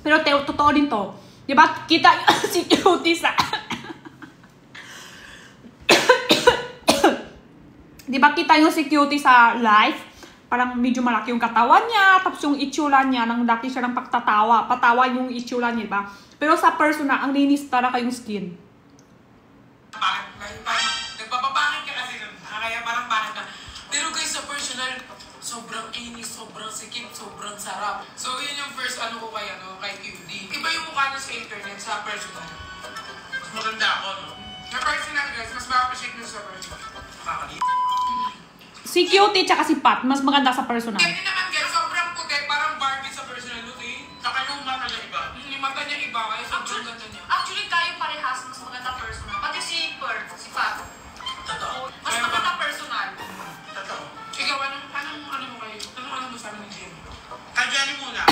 Pero totoo din to. Diba? Kita si Cutie sa... Diba kita yung si Cutie sa live? Parang medyo malaki yung katawan niya, tapos yung itsura niya, nang laki siya ng pagtatawa. Patawa yung itsura niya, diba? Pero sa personal, ang linis talaga yung skin. Nagpapapangit ka kasi nun. Kaya parang pangit ka. Pero guys, sa personal, sobrang inis, sobrang sikip, sobrang sarap. So yun yung first ano ko kay QD. Iba yung mukha niya sa internet, sa personal. Mas maganda ako, no? Sa personal guys, mas ma-appreciate nyo sa personal. Makakalit. Si Cutie tsaka si Pat, mas maganda sa personal. Ganyan naman guys, sobrang puti, parang Barbie sa personal look eh. Saka yung mata niya iba. Yung mata niya iba, kaya sobrang ganda niya. Actually, tayo parehas, mas maganda personal. Pati si Pearl, si Pat. Totoo. Mas maganda personal. Totoo. Ikaw, ano mo kayo? Ano mo sa amin ni Jenny? Kay Jenny muna.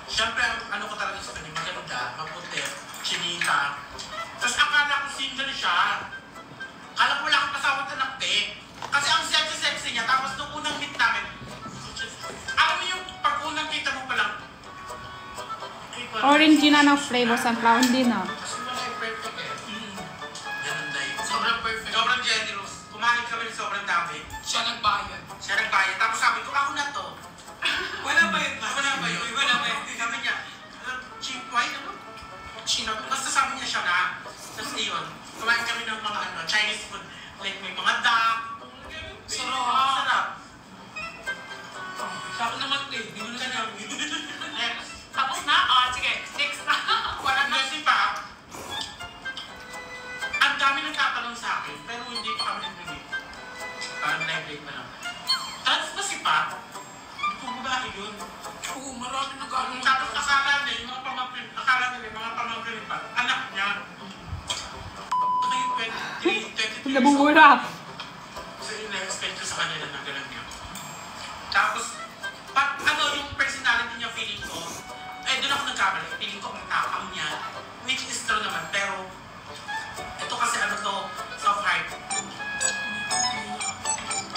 Siyempre, ano ko talaga sa kanya, maganda, maputi, chinita. Tapos akala ko single siya. Akala ko wala akong kasawat anak te. Kasi ang sexy-sexy niya, tapos nung unang meet namin, alam mo yung pag unang kita mo palang, Orange na ng flavor, sunflower hindi na. perfect eh. Ganun dahil. Sobrang perfect. Sobrang generous. Kumain kami ng sobrang dami. Siya nagbayad. Tapos sabi ko, ako na to. Wala ba yun? Wala ba yun? Sabi niya, cheap wine, ano? Chino. Basta sabi niya siya na. Tapos yun, kumain kami ng mga Chinese food. Like may mga duck. Sarap. Sa akin naman eh. Hindi mo na sinabi. Tapos na? Sige. Next na. Wala na si Pa. Ang dami nagkatanong sa akin, pero hindi pa kami nag-review. Parang live pa lang. Tapos ba si Pa? Hindi ko babae yun. Oo, marami nag-ano. Tapos akala nila, yung mga pamangkin, ni Pa, anak niya. Ngayon, 23 Nabubura. So yung na-expect ko sa kanila na gano'n niya. Tapos, yung personality niya, feeling ko, doon ako nagkamali. Feeling ko ang tapang niya, which is true naman, pero ito kasi soft heart.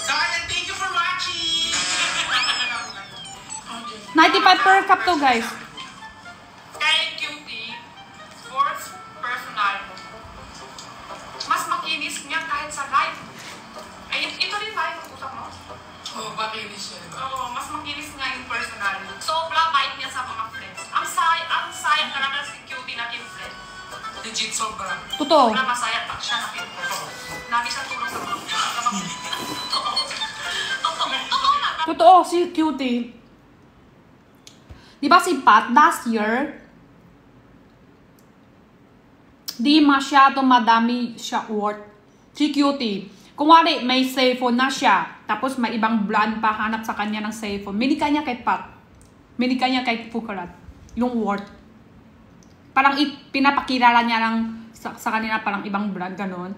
So, ayan, thank you for watching! 95 per cup to, guys. Kay Cutie, sports personal. Mas makinis niya kahit sa live. Ay, ito rin ba yung usap mo? Oo, makinis siya, diba? Oo, mas makinis nga yung personal. Sobra bite niya sa mga friends. Ang sayang talaga si Cutie na kin-friend. Legit, sobra. Totoo. Sobra masaya pa siya na kin-friend. Lagi siya tulong sa mga friends. Totoo na. Totoo, si Cutie. Di ba si Pat, last year, di masyado madami siya worth. Si Cutie. Kung wari, may cellphone na siya, tapos may ibang brand pa hanap sa kanya ng cellphone. Minika niya kay Pat. Minika niya kay Fukarat. Yung worth. Parang pinapakilala niya lang sa kanila parang ibang brand, ganon.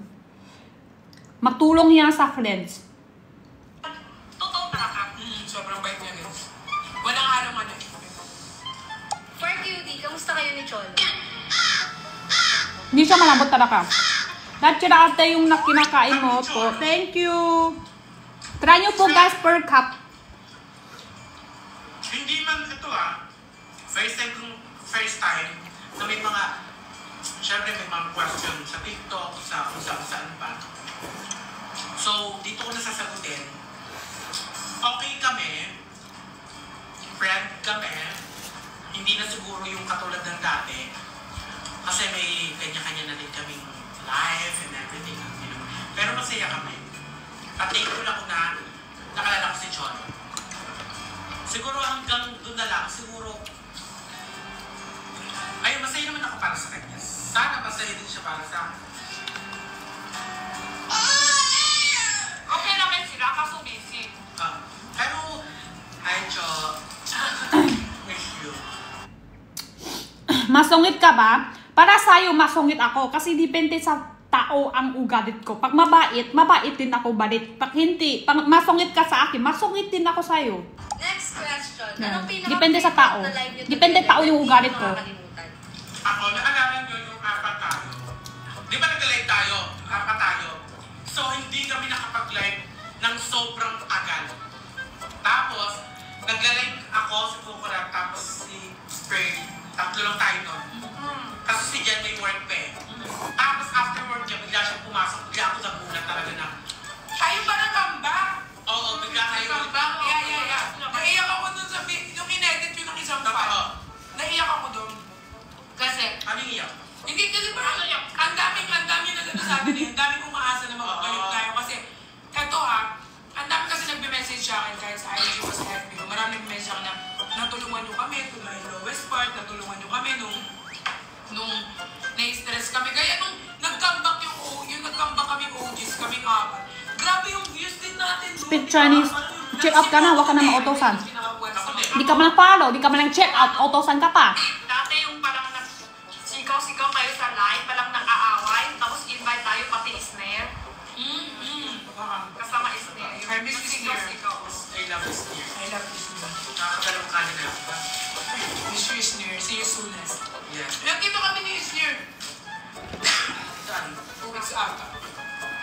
Magtulong niya sa friends. Totoo talaga. Sobrang bait niya, guys. Walang halong ano. For Cutie, kamusta kayo ni Chol? Hindi siya malambot talaga. Natural ate yung kinakain mo po. Thank you. Try nyo po guys per cup. Hindi man ito first time na may mga, syempre may mga question sa TikTok, sa kung saan pa. So, dito ko na sasagutin. Okay kami, friend kami, hindi na siguro yung katulad ng dati. Kasi may kanya-kanya na din kaming life and everything. Pero masaya kami. At thankful ako na nakalala ko si John. Siguro hanggang doon na lang, siguro, ay masaya naman ako para sa kanya. Sana masaya din siya para sa akin. Okay naman sila, kaso busy. Pero, hi Jo. Miss you. Masungit ka ba? Para sa'yo, masungit ako. Kasi depende sa tao ang ugalit ko. Pag mabait, mabait din ako balit. Pag hindi, pag masungit ka sa akin, masungit din ako sa'yo. Next question. Yeah. Anong pinaka- Depende sa tao. na live niyo Depende together tao yung na ugalit hindi ko. makakalimutan? Ako, naalala nyo yung apat tayo. Di ba nag-live tayo? Apat tayo. So, hindi kami nakapag-live ng sobrang tagal. Tapos, nag-live ako si Kukurat, tapos si tatlo lang tayo nun. Kasi si Jen may work pa eh. Tapos after work niya, bigla siya pumasok. Bigla ako nagulat talaga na. Tayo pa ng gamba. Oo, bigla tayo. Yeah. Naiyak ako dun sa yung in-edit yun ng isang file. Naiyak ako dun. Kasi, Ano yung iyak? hindi kasi parang ang daming nagano sa atin eh. Ang daming umaasa na magpapalit tayo. Kasi, eto ang dami kasi nagbe-message sa akin kahit sa IG o sa FB. Maraming nagbe-message sa akin na natulungan nyo kami, tulungan yung lowest part, natulungan nyo kami nung na-stress kami. Kaya nung nag-comeback nag-comeback kami OGs, kami apat. Grabe yung views din natin. Speak Chinese. Check out ka na, wag ka na ma-autosan. Di ka man follow, di ka man check out, autosan ka pa. Dati yung parang sigaw-sigaw kayo sa live, parang nag-aaway, tapos invite tayo pati Isner. Kasama Isner. I miss Isner. I love Isner. Nakakadalawang kanin na ako. Miss you, Isner. See you soon. Yeah. Nagkita kami ni Isner. Saan? 2 weeks after.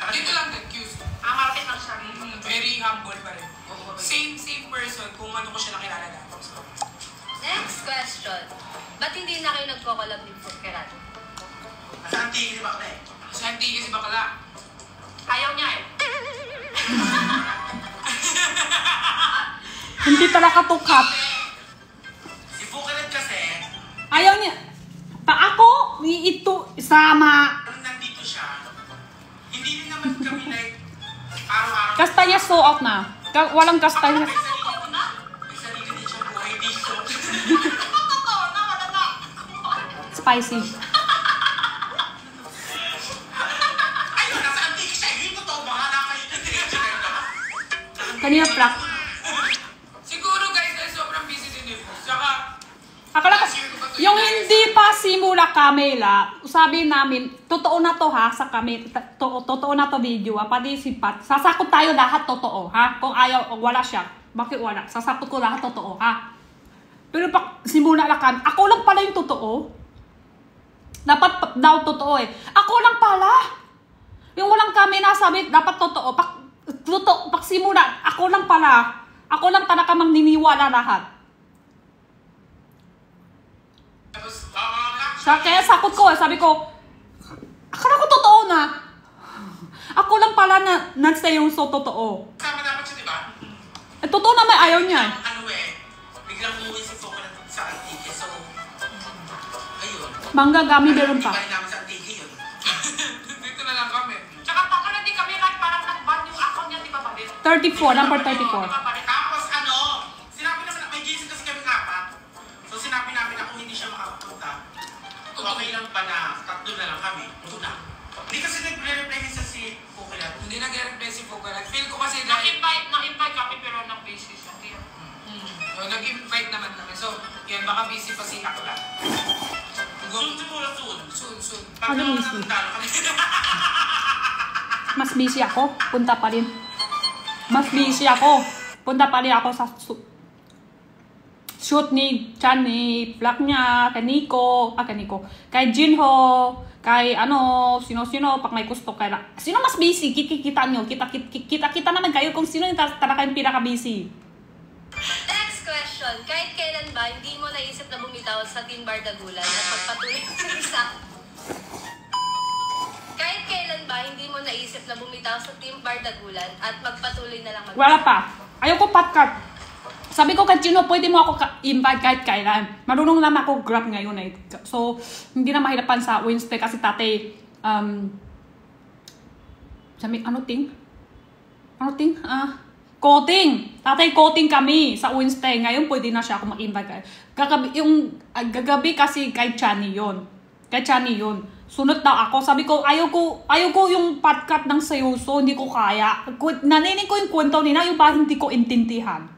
Dito lang nag-cuse. Malapit lang siya. Very humble pa rin. Same person kung ano ko siya nakilala dati. So, Next question. Ba't hindi na kayo nagko-collab ni Fukeran? Saan tigil ba ka eh? saan tigil si bakla? Ayaw niya eh. Hindi talaga tukat. Si Fukeran kasi, Ayaw niya. Pa ako, ito, sama. nung nandito siya, hindi rin naman kami like, araw-araw. Kastanya so out na. Walang kastanya. May sarili din siya buhay dito. Totoo na, wala na. Spicy. Ayun, nasa antique siya. Yung totoo, bahala kayo dyan. Kanina plak. Siguro guys, dahil sobrang busy din nito. Saka, Akala ko, yung hindi pa simula Camila, sabi namin, totoo na to ha, sa kami, totoo na to video ha, pati si Pat, sasakot tayo lahat totoo ha, kung ayaw, wala siya, bakit wala, sasakot ko lahat totoo ha. Pero pag simula na kami, ako lang pala yung totoo, dapat daw totoo eh, ako lang pala, yung walang Camila sabi, dapat totoo, pag simula, ako lang talaga maniniwala lahat. Kaya sakot ko, sabi ko, akala ko totoo na. Ako lang pala na nagsayoso totoo. Kasama dapat siya, di ba? Eh, totoo naman, ayaw niya. Ano eh, biglang umuwi si Fukeran sa Antique. So, ayun. Mangga gami meron pa. Ibalik namin sa Antique yun. dito na lang kami. Tsaka taka na di kami kahit parang nag-ban yung account niya, di ba ba? 34, number 34. Tapos ano, sinabi naman, may Jason kasi kami apat. So sinabi namin na kung hindi siya makapunta, okay lang ba na tatlo na lang kami? Ito na. Hindi kasi nag-reply niya si Fukeran. Hindi nag-reply si Fukeran. Feel ko kasi na-invite kami pero nag-busy siya. So, nag-invite naman kami. So, yan, baka busy pa si Akla. Soon siguro, soon. Soon. Pag Ano naman busy? natalo kami. Mas busy ako, punta pa rin. Punta pa rin ako sa shoot ni Chan, ni vlog niya, kay Nico, kay Jinho, kay sino-sino, pag may gusto kaya. Sino mas busy? Kita nyo, kita naman kayo kung sino yung talaga yung pinaka-busy. Next question. Kahit kailan ba hindi mo naisip na bumitaw sa Team Bardagulan at magpatuloy sa isa? Kahit kailan ba hindi mo naisip na bumitaw sa Team Bardagulan at magpatuloy na lang Wala pa. Ayaw ko podcast. Sabi ko kay Chino, pwede mo ako invite kahit kailan. Marunong naman ako grab ngayon eh. So, hindi na mahirapan sa Wednesday kasi tatay, coating. Tatay coating kami sa Wednesday. Ngayon pwede na siya ako mag-invite. Gagabi kasi kay Chani yun. Sunod daw ako. Sabi ko, ayaw ko yung podcast ng sayoso. Hindi ko kaya. Naninig ko yung kwento nila, yung ba hindi ko intindihan.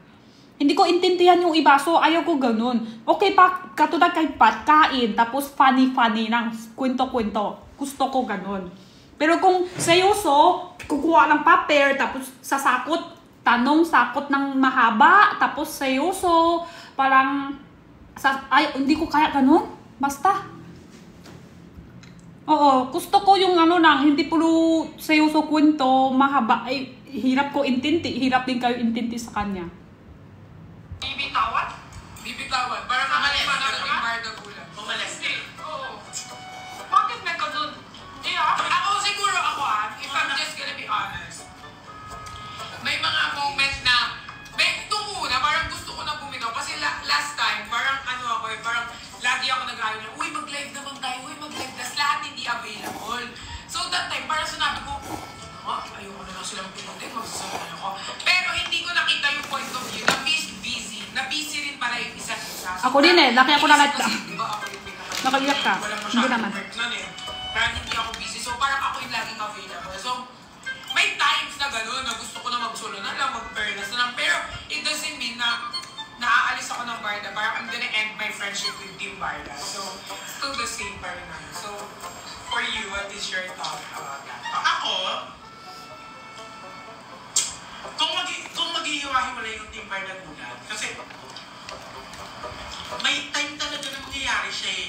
Hindi ko intindihan yung iba, so ayaw ko ganun. Okay pa, katulad kay Pat, kain, tapos funny ng kwento-kwento. Gusto ko ganun. Pero kung seryoso, kukuha ng paper, tapos sasakot, sakot ng mahaba, tapos seryoso, parang, hindi ko kaya ganun. Basta. Oo, gusto ko yung hindi puro seryoso kwento, mahaba, ay, hirap din kayo intindi sa kanya. Bibitawan? Parang kamali pa na sa Team Bardagulan. time, parang sinabi ko, ayoko na lang silang pinutin, magsasabihan ako. Pero hindi ko nakita yung point of view na busy. Na busy rin pala yung isa't isa. So, Ako din eh, laki ako na kasi, di ba ako yung pinaka- Nakaiyak ka? Walang Hindi masyadong naman. work nun eh. Parang hindi ako busy. So parang ako yung laging available. So, may times na gano'n na gusto ko na mag-solo na lang, mag-fairness na lang. Pero it doesn't mean na naaalis ako ng Barda. Parang I'm gonna end my friendship with Team Barda. So, still the same pa rin namin. So, for you, what is your thought about that? Ako, kung maghihiwa-hiwalay yung Team Barda Gulat, kasi may time talaga na mangyayari siya eh.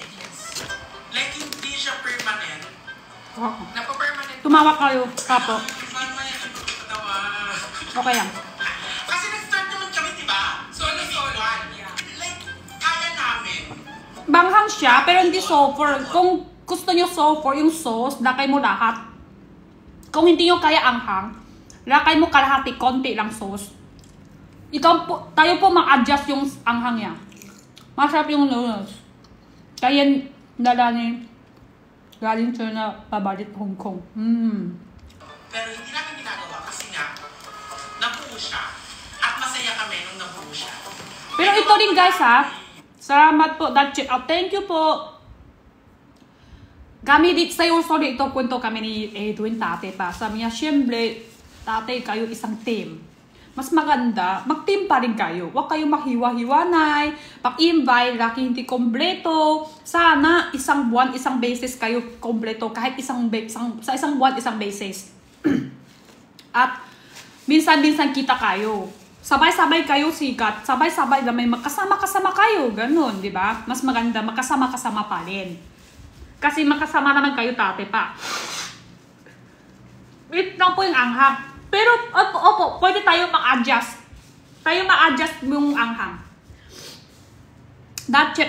Like, hindi siya permanent. Napapermanent. Tumawa kayo, kapo. Mamaya ang pagkatawa. Okay lang. Kasi nag-start naman kami, di ba? Solo. Yeah. Like, kaya namin. Banghang siya, pero hindi sofer. Kung gusto nyo sofer, yung sauce, lakay mo lahat. Kung hindi nyo kaya anghang, lakay mo kalahati, konti lang sauce. Tayo po mag-adjust yung anghang niya. Masarap yung noodles. Kaya nalanin, galing siya na pabalit Hong Kong. Pero hindi namin ginagawa kasi nga, nabuo siya. At masaya kami nung nabuo siya. Pero ito rin guys ha. Salamat po. That's it. Thank you po. Kami dito sa uso dito, kwento kami ni Edwin tate pa. Sabi niya, siyempre, tate kayo isang team. Mas maganda, mag-team pa rin kayo. Huwag kayong mahiwa-hiwanay. Pag-invite, laki hindi kompleto. Sana isang buwan, isang beses kayo kompleto. Kahit sa isang buwan, isang beses. At minsan-minsan kita kayo. Sabay-sabay kayo sikat. Sabay-sabay na may makasama-kasama kayo. Ganun, di ba? Mas maganda, makasama-kasama pa rin. Kasi makasama naman kayo tate pa. Wait lang po yung anghang. Pero, opo, pwede tayo mag-adjust. Tayo mag-adjust yung anghang. That's it.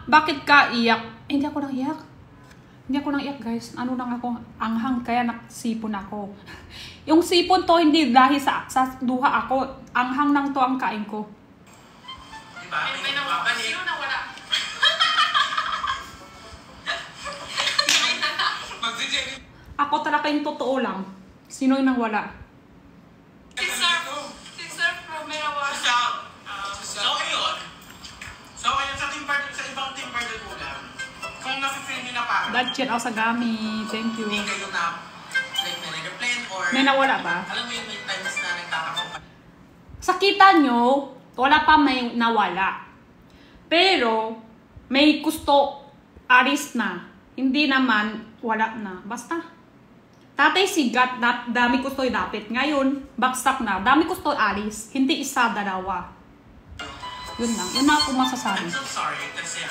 Bakit ka iyak? Hindi ako nang iyak. Hindi ako nang iyak, guys. Ano lang ako, anghang, kaya nagsipon ako. Yung sipon to, hindi dahil sa duha ako. Anghang lang to ang kain ko. Diba? May nawala. Sino nawala? Magsi-Jenny. Ako talaga yung totoo lang. Sino yung nawala? Si Sir Pro, may nawala. So, ayun. Sa ibang Team Barda Gulat, kung nafe-feel nyo na parang That's it. Sa gamit. Thank you. hindi kayo na like nare-replan or May nawala ba? alam mo yun, may times na nagtatako pa. Sa kita nyo, wala pa may nawala. Pero, may gusto aris na. Hindi naman wala na. Basta. Tatay sigat, dami gusto dapit. Ngayon, baksak na. Dami gusto alis. Hindi isa, dalawa. Yun lang. Yun na ako masasabi. I'm so sorry kasi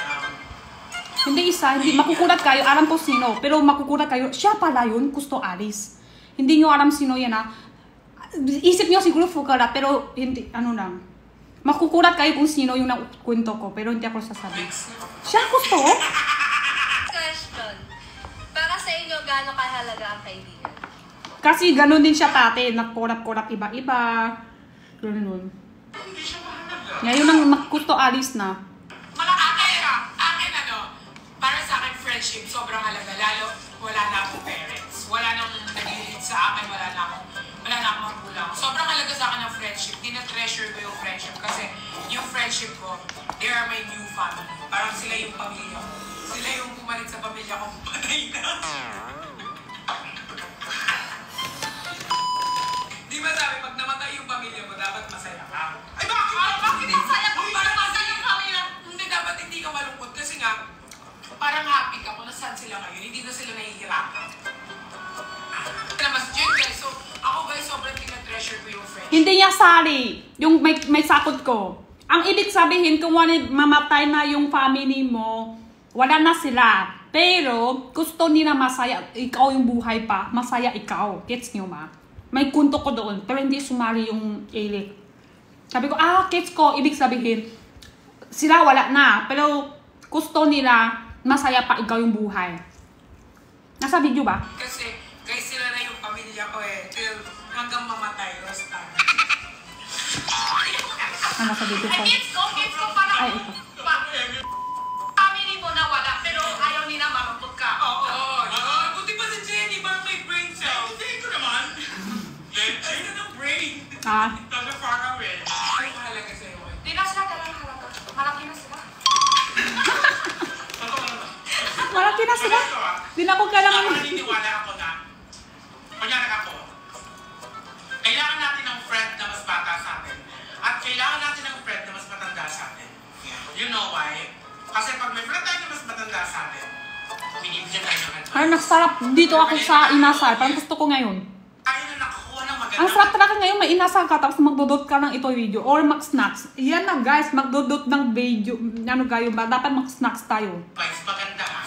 Hindi isa, hindi makukulat kayo. Alam ko sino. Pero makukulat kayo. Siya pala yun, gusto alis. Hindi nyo alam sino yan ha. Isip nyo siguro fukara, pero hindi, ano lang. Makukulat kayo kung sino yung nakwento ko. Pero hindi ako sasabi. Siya gusto? Question. Para sa inyo, gaano kahalaga ang kaibigan? Kasi ganun din siya tate. Nagkorap-korap iba-iba. Ganun. hindi siya mahalaga. Ngayon ang gusto alis na. Akin para sa akin friendship, sobrang halaga. Lalo, wala na akong parents. Wala nang nag-lead sa akin, wala na akong magulang. Sobrang halaga sa akin ang friendship. Tina-treasure ko yung friendship kasi yung friendship ko, they are my new family. Parang sila yung pamilya ko. Sila yung pumalit sa pamilya ko. Patay na. Di ba sabi, pag namatay yung pamilya mo, dapat masaya ka? Ay, bakit? Bakit masaya ka? Parang masaya kami na, hindi dapat hindi ka malungkot. Kasi nga, parang happy ka kung nasaan sila ngayon. Hindi na sila nahihirapan. Mas guys, so ako guys, sobrang tina-treasure ko yung friendship. Hindi niya sali. Yung may sakot ko. Ang ibig sabihin, kung mamatay na yung family mo, wala na sila. Pero, gusto nila masaya. Ikaw yung buhay pa. Masaya ikaw. Gets nyo ma? May kunto ko doon. Pero hindi sumali yung ilik. Sabi ko, gets ko. Ibig sabihin, sila wala na. Pero, gusto nila masaya pa ikaw yung buhay. Nasa video ba? Kasi, guys, sila na yung pamilya ko eh. Till hanggang mamatay. Basta. Nasa video ko. Gets ko parang. Ay, ito. Family mo na wala, pero ayaw nila malungkot ka. Oo. Buti pa si Jenny, parang may brain akin na sila. Di na ako kailangan. Ako naniniwala ako na, kunyari ako, kailangan natin ng friend na mas bata sa atin. At kailangan natin ng friend na mas matanda sa atin. You know why? Kasi pag may friend tayo na mas matanda sa atin, binibigyan tayo ng advice. Ay, nagsarap dito ako sa inasal. Parang gusto ko ngayon. Tayo na nakakuha ng maganda. Ang sarap talaga ngayon, may inasal ka, tapos magdodot ka ng ito video. Or mag-snacks. Yan na guys, magdodot ng video. Ano kayo ba? Dapat mag-snacks tayo. Advice, maganda ha.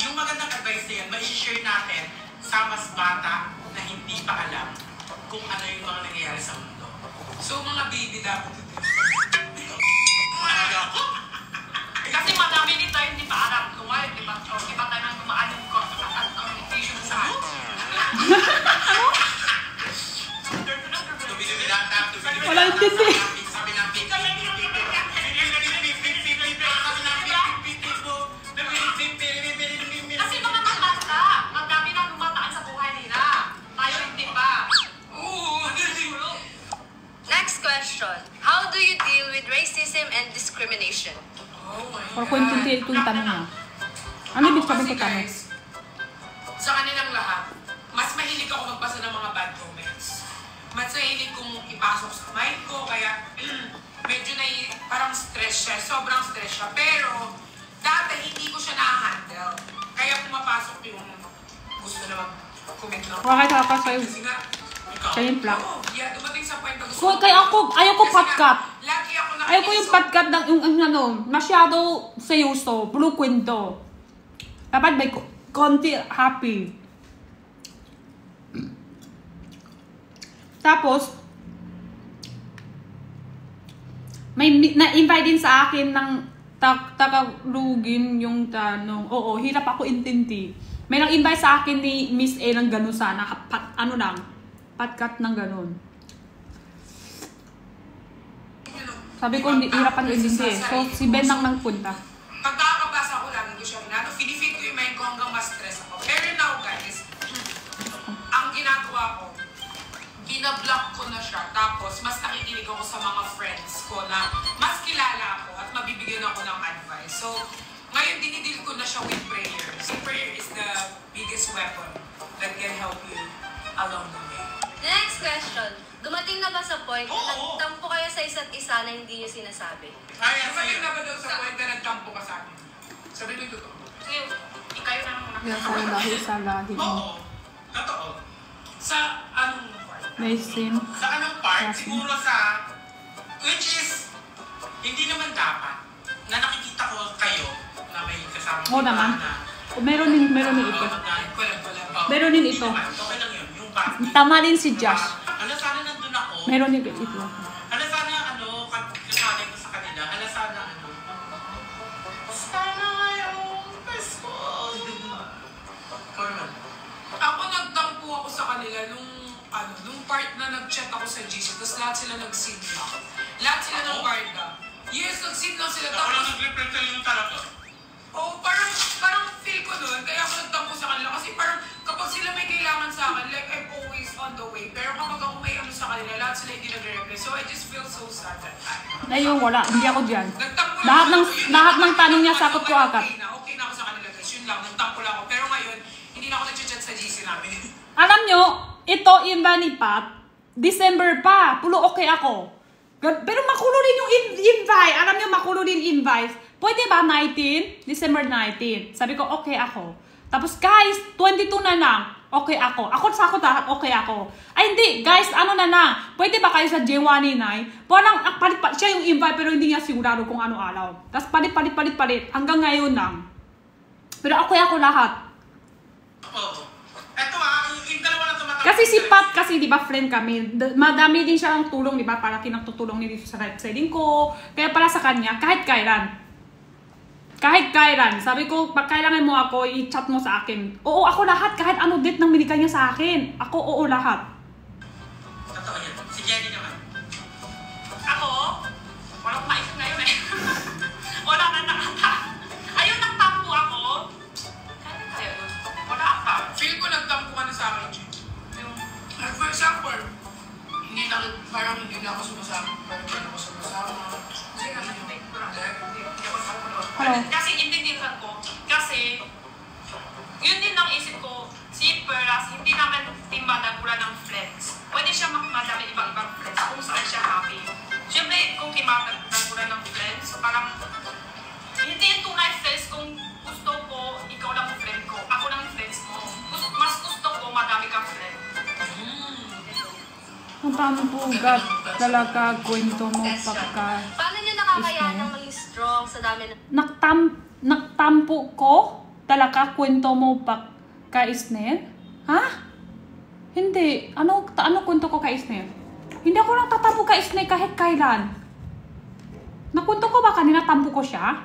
Yung magandang advice na yan, mai-share natin sa mas bata na hindi pa alam kung ano yung mga nangyayari sa mundo. So, mga baby dapat ito. Kasi madami din tayo hindi pa alam. Kumalit, di ba? O, di ba tayo nang dumaan yung communication sa akin? Wala intindi. Sabi ng pip, sabi ng pip, Kasi mga matanda, madami nang lumataan sa buhay nila. Tayo hindi pa. Next question. How do you deal with racism and discrimination? Oh my Or kung ito yung tanong niya. Ano ibig sabihin ko tanong? guys, sa kanilang lahat, mas mahilig ako magbasa ng mga bad comments. Mas mahilig kong ipasok sa mind ko, kaya medyo parang stress siya, sobrang stress siya. Pero, dati hindi ko siya na-handle. Kaya pumapasok yung gusto na mag-comment lang. Bakit ako sa'yo? Kasi nga, Kaya yung plak. yeah, dumating sa point na gusto So, kaya ako, ayaw ko Kasi patkat. nga, lagi ako Ayaw ko yung patkat ng yung ano, masyado seryoso, blue kwento. Dapat may konti happy. Tapos, may na-invite din sa akin ng tagalugin yung tanong. Oo, hirap ako intindi. May nang-invite sa akin ni Miss A ng gano'n sana. Ano lang, patkat ng gano'n. Sabi ko, hindi hirapan ko intindi eh. So, si Ben lang nagpunta. Pagkakabasa ko lang, hindi ko siya hinano. Pinifit ko yung mind ko hanggang ma-stress ako. Pero now, guys, ang ginagawa ko, binablock ko na siya. Tapos, mas nakikinig ako sa mga friends ko na mas kilala ako at mabibigyan ako ng advice. So, ngayon dinidil ko na siya with prayer. So, prayer is the biggest weapon that can help you along the way. Next question. Dumating na ba sa point na Oo. nagtampo kayo sa isa't isa na hindi niyo sinasabi? Kaya Dumating sa'yo. na ba daw sa point na nagtampo ka sa akin? Sabi mo yung totoo. Sige, ikayo na lang Yan sa lahi sa lahi. Oo. Totoo. Sa anong part? May sim. Sa anong part? Yes. Siguro sa, which is, hindi naman dapat na nakikita ko kayo na may kasama Oo naman. Meron din ito. Meron din ito. Okay lang yun. Yung part. Tama din si Josh. Hala sana nandun ako. Meron din ito. Hala sana kasali ko sa kanila. Hala sana sana ngayong Pasko. Ikaw naman. Ako nagtampo ako sa kanila nung part na nag-chat ako sa GC, tapos lahat sila nag-sin lang. Lahat sila ng Barda. Yes, nag-sin lang sila. Ako lang Tapos, nag-reply sa'yo yung talaga. parang feel ko nun, kaya ako nagtampo sa kanila. Kasi parang kapag sila may kailangan sa akin, like I'm always on the way. Pero kapag ako may ano sa kanila, lahat sila hindi nag-reply. So I just feel so sad that time. Ayun, wala. Hindi ako dyan. Nagtampo Lahat lang ng- ako. Yun lahat lang ng tanong niya, ako. sagot ko Ngayon, agad. Okay na ako sa kanila guys. Yun lang, nagtampo lang ako. Pero ngayon, hindi na ako nag-chat sa GC namin. Alam nyo, ito iba ni Pat, December pa, pulo okay ako. Pero makulo din yung invite. Alam nyo, makulo din invite. Pwede ba 19? December 19. Sabi ko, okay ako. Tapos guys, 22 na lang. Okay ako. Ako lahat, okay ako. Ay hindi, guys, ano na lang. Pwede ba kayo sa J199? Parang palit-palit siya yung invite pero hindi niya sigurado kung ano alaw. Tapos palit. Hanggang ngayon lang. Pero okay ako lahat. Oo. Eto yung dalawa na tumatawag. Kasi si Pat, kasi di ba friend kami, madami din siya ng tulong, di ba? Para kinagtutulong niya dito sa right siding ko. Kaya para sa kanya, kahit kailan. Sabi ko, pag kailangan mo ako, i-chat mo sa akin. Oo, ako lahat, kahit ano date ng binigay niya sa akin. Ako, oo, lahat. Totoo yan. Si Jenny naman. Ako, walang maisip ngayon eh. Wala na nakata. Ayun, nagtampo ako. Kaya yun. Wala ka. Feel ko nagtampo ka na sa akin, Jim. Like for example, parang hindi na ako sumasama. Parang hindi na ako sumasama. Hindi ka nag-take ko lang. Hindi. Hindi ako sa Hello. Kasi intindihan ko. Kasi Yun din ang isip ko, si Pearlas, hindi naman team Madagula ng flex. Pwede siya madami ibang flex kung saan siya happy. Siyempre, kung team Madagula ng flex, parang hindi yung tunay flex kung gusto ko, ikaw lang ang friend ko. Ako lang yung friends mo. Mas gusto ko, madami kang friend. Ang tampugat talaga kwento mo pagka... Paano nyo nakakayanang maging strong sa dami ng... Nagtampo ko talaga kwento mo pagka Isner? Ha? Hindi. Ano kwento ko kay Isner? Hindi ako lang tatampo kay Isner kahit kailan. Nakwento ko ba kanina tampo ko siya?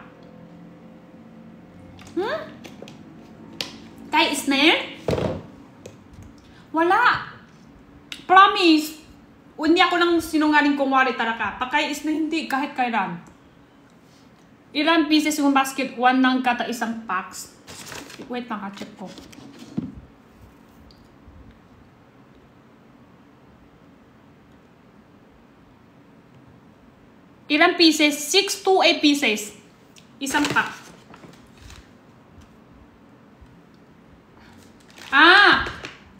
Kay Isner? Wala. Promise. Hindi ako lang sinungaling kumwari talaga. Pagkay Isner, hindi kahit kailan. Ilan pieces yung basket? 1 ng kata isang packs. Wait lang, check ko. Ilan pieces? 6 to 8 pieces. Isang pack.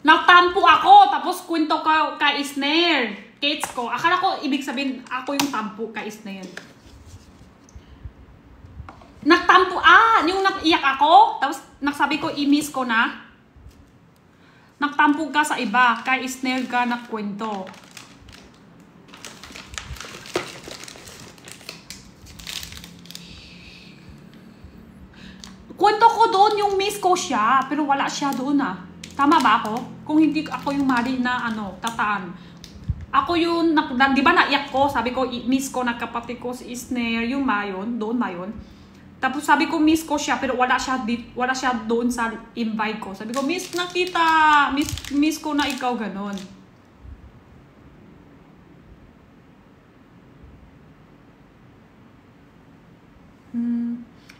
Nagtampo ako. Tapos kwento ko kay Isner. Kates ko. Akala ko, ibig sabihin, ako yung tampo kay Isner. Nagtampo, yung nag-iyak ako. Tapos, nagsabi ko, i-miss ko na. Nagtampo ka sa iba. Kay Isner ka nagkwento. Kwento ko doon yung miss ko siya. Pero wala siya doon Tama ba ako? Kung hindi ako yung mali na tataan. Ako yung, di ba naiyak ko? Sabi ko, miss ko na kapatid ko si Isner. Yung mayon, doon mayon. Tapos sabi ko, miss ko siya, pero wala siya doon sa invite ko. Sabi ko, miss na kita. Miss ko na ikaw, ganon.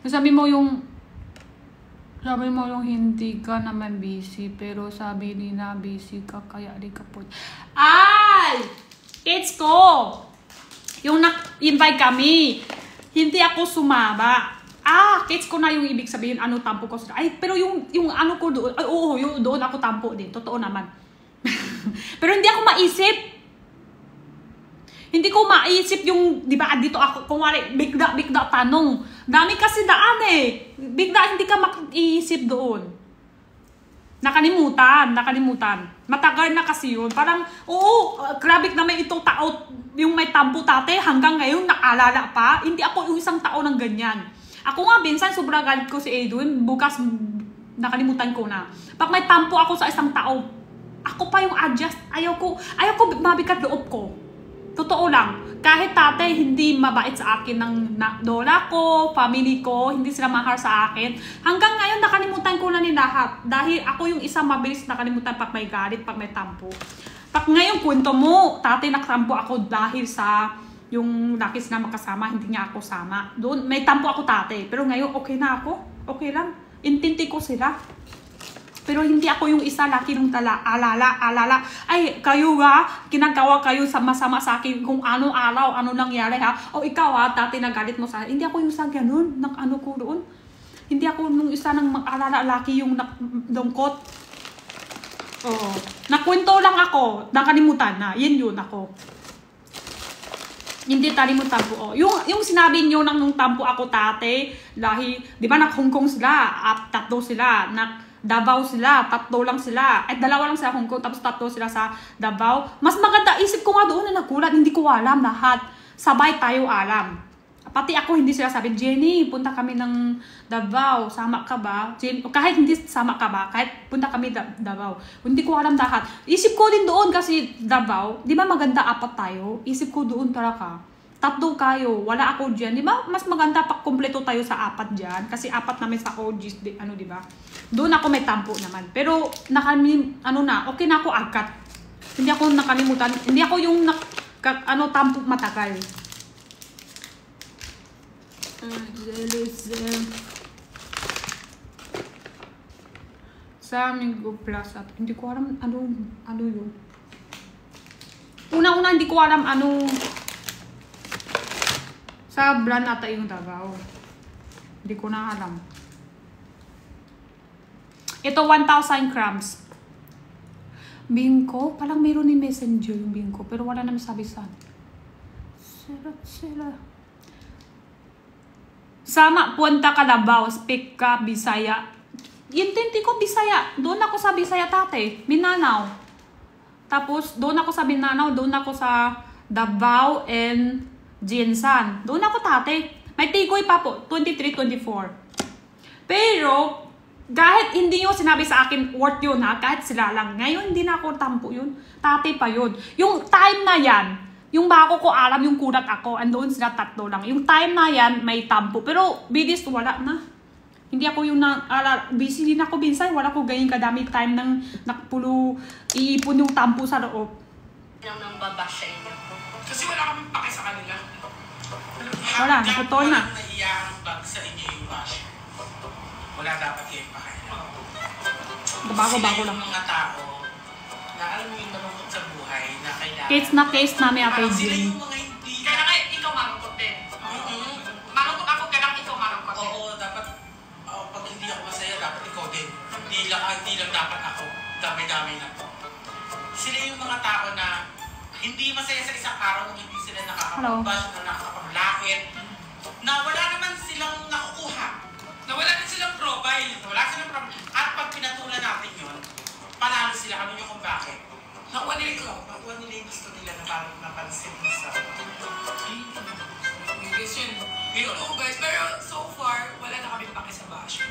Sabi mo yung hindi ka naman busy, pero sabi nila busy ka, kaya di ka po. Ay! Kids ko! Yung invite kami, hindi ako sumama. Kids ko na yung ibig sabihin, tampo ko. Ay, pero yung ano ko doon, yung doon ako tampo din. Totoo naman. Pero hindi ako maisip. Hindi ko maisip yung, di ba, dito ako, kung wala, bigla tanong. Dami kasi daan Bigla hindi ka maiisip doon. Nakalimutan. Matagal na kasi yun. Parang, grabe naman itong tao, yung may tampo tate, hanggang ngayon naalala pa. Hindi ako yung isang tao ng ganyan. Ako nga, minsan, sobrang galit ko si Edwin. Bukas, nakalimutan ko na. Pag may tampo ako sa isang tao, ako pa yung adjust. Ayaw ko mabigat loob ko. Totoo lang. Kahit tatay hindi mabait sa akin ng lola ko, family ko, hindi sila mahal sa akin. Hanggang ngayon, nakalimutan ko na ni lahat. Dahil ako yung isang mabilis nakalimutan pag may galit, pag may tampo. Pag ngayon, kwento mo, tatay nagtampo ako dahil sa yung laki sila makasama, hindi niya ako sama. Doon, may tampo ako tatay. Pero ngayon, okay na ako. Okay lang. Intinti ko sila. Pero hindi ako yung isa laki ng alala. Ay, kayo kinagawa kayo masama sa akin kung ano araw, ano nangyari O ikaw dati nagalit mo sa akin. Hindi ako yung isa ganun, ko doon. Hindi ako yung isa ng mag-alala laki yung lungkot. Nakwento lang ako, nakalimutan na. Yun ako. Hindi talimutan po. Yung sinabi nyo nung tampo ako tate, dahil, di ba, Hong Kong sila, tatlo sila, Davao sila, 3 lang sila. 2 lang sa Hong Kong, tapos 3 sila sa Davao. Mas maganda, isip ko nga doon na nagulat, hindi ko alam lahat. Sabay tayo alam. Pati ako hindi sila sabi, Jenny, punta kami ng Davao, sama ka ba? Kahit hindi sama ka ba, kahit punta kami Davao. Hindi ko alam lahat. Isip ko din doon kasi Davao, di ba maganda 4 tayo? Isip ko doon talaga. 3 kayo, wala ako dyan. Di ba mas maganda pag kumpleto tayo sa 4 dyan? Kasi 4 namin sa OGs, di ba? Doon ako may tampo naman. Pero, okay na ako agad. Hindi ako nakalimutan. Hindi ako yung tampo matagal. Sa Mingo Plus. Hindi ko alam ano yun. Una-una, hindi ko alam sa brand ata yung Davao. Hindi ko na alam. Ito 1,000 grams. Bingko, parang mayroon ni Messenger yung bingko, pero wala naman sabi saan. Sila. Sama, Punta Kalabaw, speak ka, Bisaya. Intindi ko Bisaya. Doon ako sa Bisaya tate, Mindanao. Tapos, doon ako sa Mindanao, doon ako sa Davao and Jinsan. Doon ako tate. May tigoy pa po, 23, 24. Pero, kahit hindi nyo sinabi sa akin worth yun ha, kahit sila lang. Ngayon, hindi na ako tampo yun. Tate pa yun. Yung time na yan, yung bago ko alam, yung kulat ako, andoon sila tatlo lang. Yung time na yan, may tampo. Pero, bidis, wala na. Hindi ako yung busy din ako minsan. Wala ko ganyan kadami time nang nakpulo, iipon yung tampo sa loob. Nang babash sa inyo. Kasi wala kaming pake sa kanila. Wala, naputol na. Walang naiyang bag sa inyo yung bash. Wala dapat kayong pakailan. Bago-bago lang. Sila yung mga tao na alam mo yung malungkot sa buhay na kailangan. Case na case namin ako Parang sila din. yung mga hindi. Kailangan ikaw malungkot din. Malungkot ako, kailangan ikaw malungkot din. Oo, dapat pag hindi ako masaya, dapat ikaw din. Hindi lang dapat ako. Damay-damay na to. Sila yung mga tao na hindi masaya sa isang araw nung hindi sila nakakapag-bash na nakakapag-lakit. Na wala naman silang nakukuha. Nawala din silang profile. Wala silang problem. At pag pinatulan natin yun, panalo sila. Ano nyo kung bakit? Nakuha nila ikaw. Nakuha nila yung gusto nila na parang napansin sa Guys, yun. Oo guys, pero so far, wala na kami pake sa bash.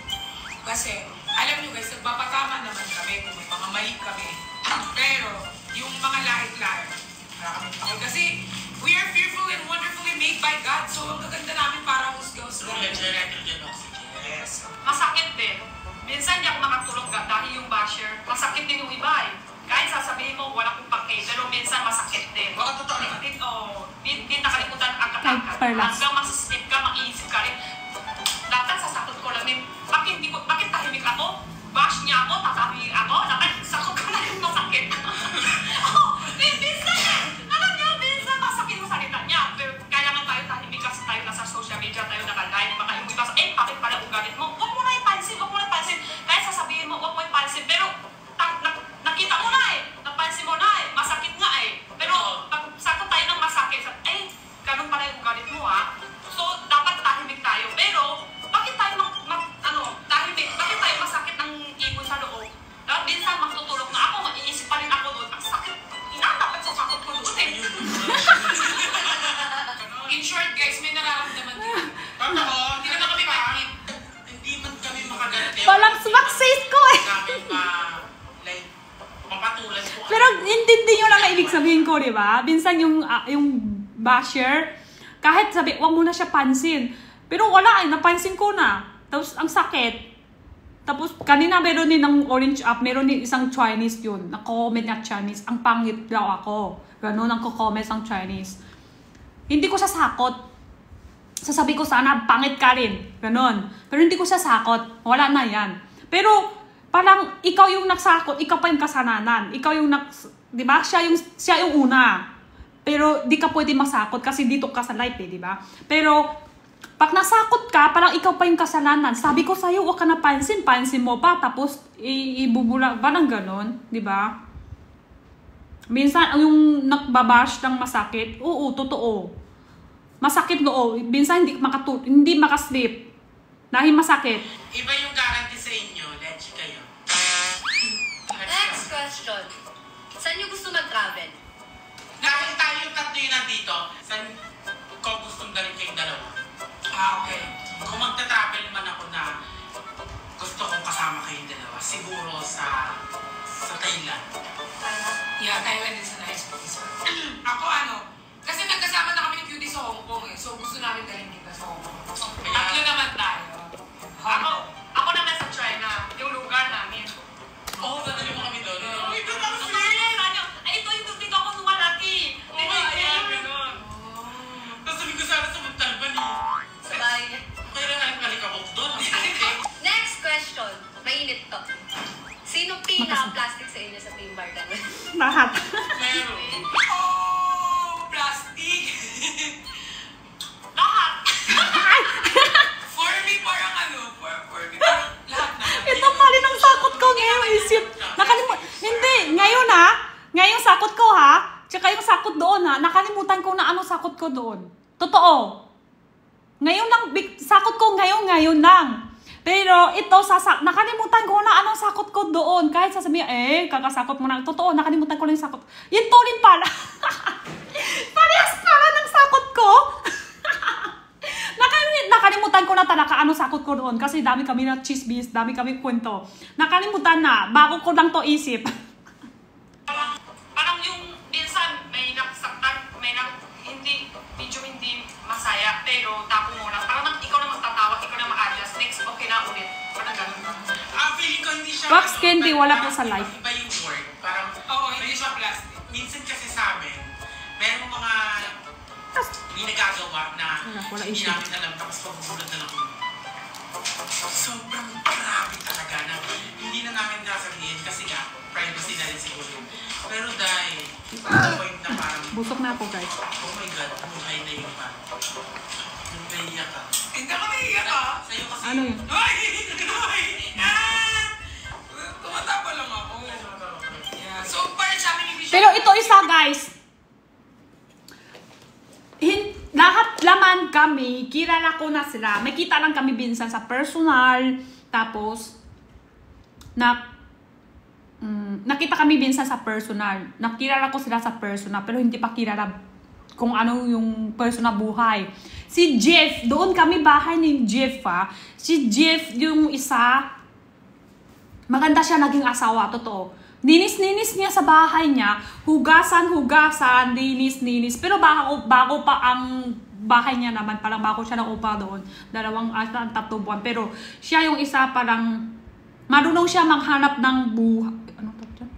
Kasi, alam nyo guys, nagpapatama naman kami kung may mga mali kami. Pero, yung mga lahit-lahit, wala kami pake. Kasi, we are fearful and wonderfully made by God. So, ang gaganda namin para husga-husga. Yes. Masakit din. Minsan hindi ako makatulog dahil yung basher. Masakit din yung iba eh. Kahit sasabihin mo, wala kong pake, pero minsan masakit din. Baka totoo naman. Di nakalimutan ang Kahit agad-agad. perlas. Hanggang masasip ka, maiisip ka rin. Dapat sasakot ko lang din. Bakit tahimik ako? Bash niya ako, tatabi ako. Dapat sakot ko na yung masakit. Minsan, alam niyo, minsan masakit yung salita niya. Pero kailangan tayo tahimik kasi tayo nasa social media, tayo naka-live. Baka yung iba, bakit pala ugalit mo? Huwag mo na ipansin, huwag mo na ipansin. Kahit sasabihin mo, huwag mo ipansin. Pero, nakita mo na eh. Napansin mo na eh. Masakit nga eh. Pero, pag sakot tayo ng masakit, ganun pala yung ugalit mo ha. So, dapat tahimik tayo. Pero, bakit tayo tahimik? Bakit tayo masakit ng ibon sa loob? Dahil minsan magtutulog na ako, maiisip pa rin ako doon. Ang sakit. Dapat sasakot ko doon eh. In short guys, may nararamdaman din. Totoo. Hindi naman kami mag-hit. Hindi man kami makaganti. Walang sumaksis ko eh. Namin mapatulan ko. Pero intindi nyo lang ang ibig sabihin ko, di ba? Minsan yung basher, kahit sabi, wag mo na siya pansin. Pero wala eh, napansin ko na. Tapos ang sakit. Tapos kanina meron din ng orange up, meron din isang Chinese yun. Nako-comment na Chinese. Ang pangit daw ako. Ganun ang ko-comment ang Chinese. Hindi ko siya sakot. Sasabi ko sana, pangit ka rin. Ganun. Pero hindi ko siya sakot. Wala na yan. Pero parang ikaw yung nagsakot, ikaw pa yung kasalanan. Ikaw yung di ba? Siya yung una. Pero di ka pwede masakot kasi dito ka sa life eh, di ba? Pero pag nasakot ka, parang ikaw pa yung kasalanan. Sabi ko sa'yo, huwag ka na pansin mo pa, tapos ibubula, parang ganon, di ba? Minsan, yung nagbabash ng masakit, oo, totoo. Masakit noo, minsan hindi makasleep. Dahil masakit. Iba yung guarantee sa inyo, let's kayo. Next question. Saan nyo gusto mag-travel? Dahil tayo tatlo yung nandito, saan ko gustong dalhin kayong dalawa? Okay. Kung magta-travel man ako na gusto kong kasama kayong dalawa, siguro sa Thailand. Yeah, Thailand is a nice place. Ako kasi nagkasama na kami ni Cutie sa Hong Kong eh. So gusto namin dalhin dito sa Hong Kong. Tatlo naman tayo. Ako naman sa China, yung lugar namin. Oo, dadali mo kami doon. Ay, ito yung dito ako sumalaki. Ganun. Tapos sabi ko sana sa Montalban eh. Sabay. Kaya lang aling-alikabok doon. Next question. Mainit to. Sino pinaka-plastic sa inyo sa Team Bardagulan? Lahat. Meron. Oh! Plastic! Lahat. For me, parang for me, parang lahat naman. Ito pa rin ang sakot ko Ngayon ha, ngayong sakot ko ha, tsaka yung sakot doon ha, nakalimutan ko na ano sakot ko doon. Totoo. Ngayon lang, sakot ko ngayon lang. Pero ito, nakalimutan ko na anong sakot ko doon. Kahit sasabihin, kakasakot mo na. Totoo, nakalimutan ko lang yung sakot. Yun to rin pala. Parehas pala ng sakot ko. Nakalimutan ko na talaga anong sakot ko doon. Kasi dami kami na chismis, dami kami kwento. Nakalimutan na, bago ko lang to isip. Parang yung minsan may nagsaktan, medyo hindi masaya, pero tapo mo lang. Parang ikaw na magtatawa, ikaw na ma-adjust. Next, okay na ulit. Parang ganun. Feeling ko hindi siya... Wax candy, wala po sa live. Iba yung word. Parang... Oo, hindi siya plastic. Minsan kasi sa amin, meron mga... Hindi nagagawa na hindi namin alam. Tapos pagbubulat na lang. Sobrang grabe talaga na hindi na namin nasabihin kasi nga, privacy na rin siguro. Pero dahil, point na parang... Busok na ako, guys. Oh my God, buhay na yung pa. Yung naiiyak ka. Hindi ako naiiyak ka. Sa'yo kasi... Ano yun? Ay! Tumatapa lang ako. Yeah. So, parang sa amin hindi siya... Pero ito isa, guys. Lahat laman kami, kilala ko na sila. May kita lang kami minsan sa personal. Tapos, nakita kami minsan sa personal. Nakilala ko sila sa personal, pero hindi pa kilala kung ano yung personal buhay. Si Jeff, doon kami bahay ni Jeff ha. Si Jeff yung isa, maganda siya naging asawa, totoo. Ninis-ninis niya sa bahay niya, hugasan, ninis. Pero bago pa ang bahay niya naman, parang bago siya naupa doon. 3 buwan. Pero siya yung isa parang, marunong siya maghanap ng buhay. Ano to dyan?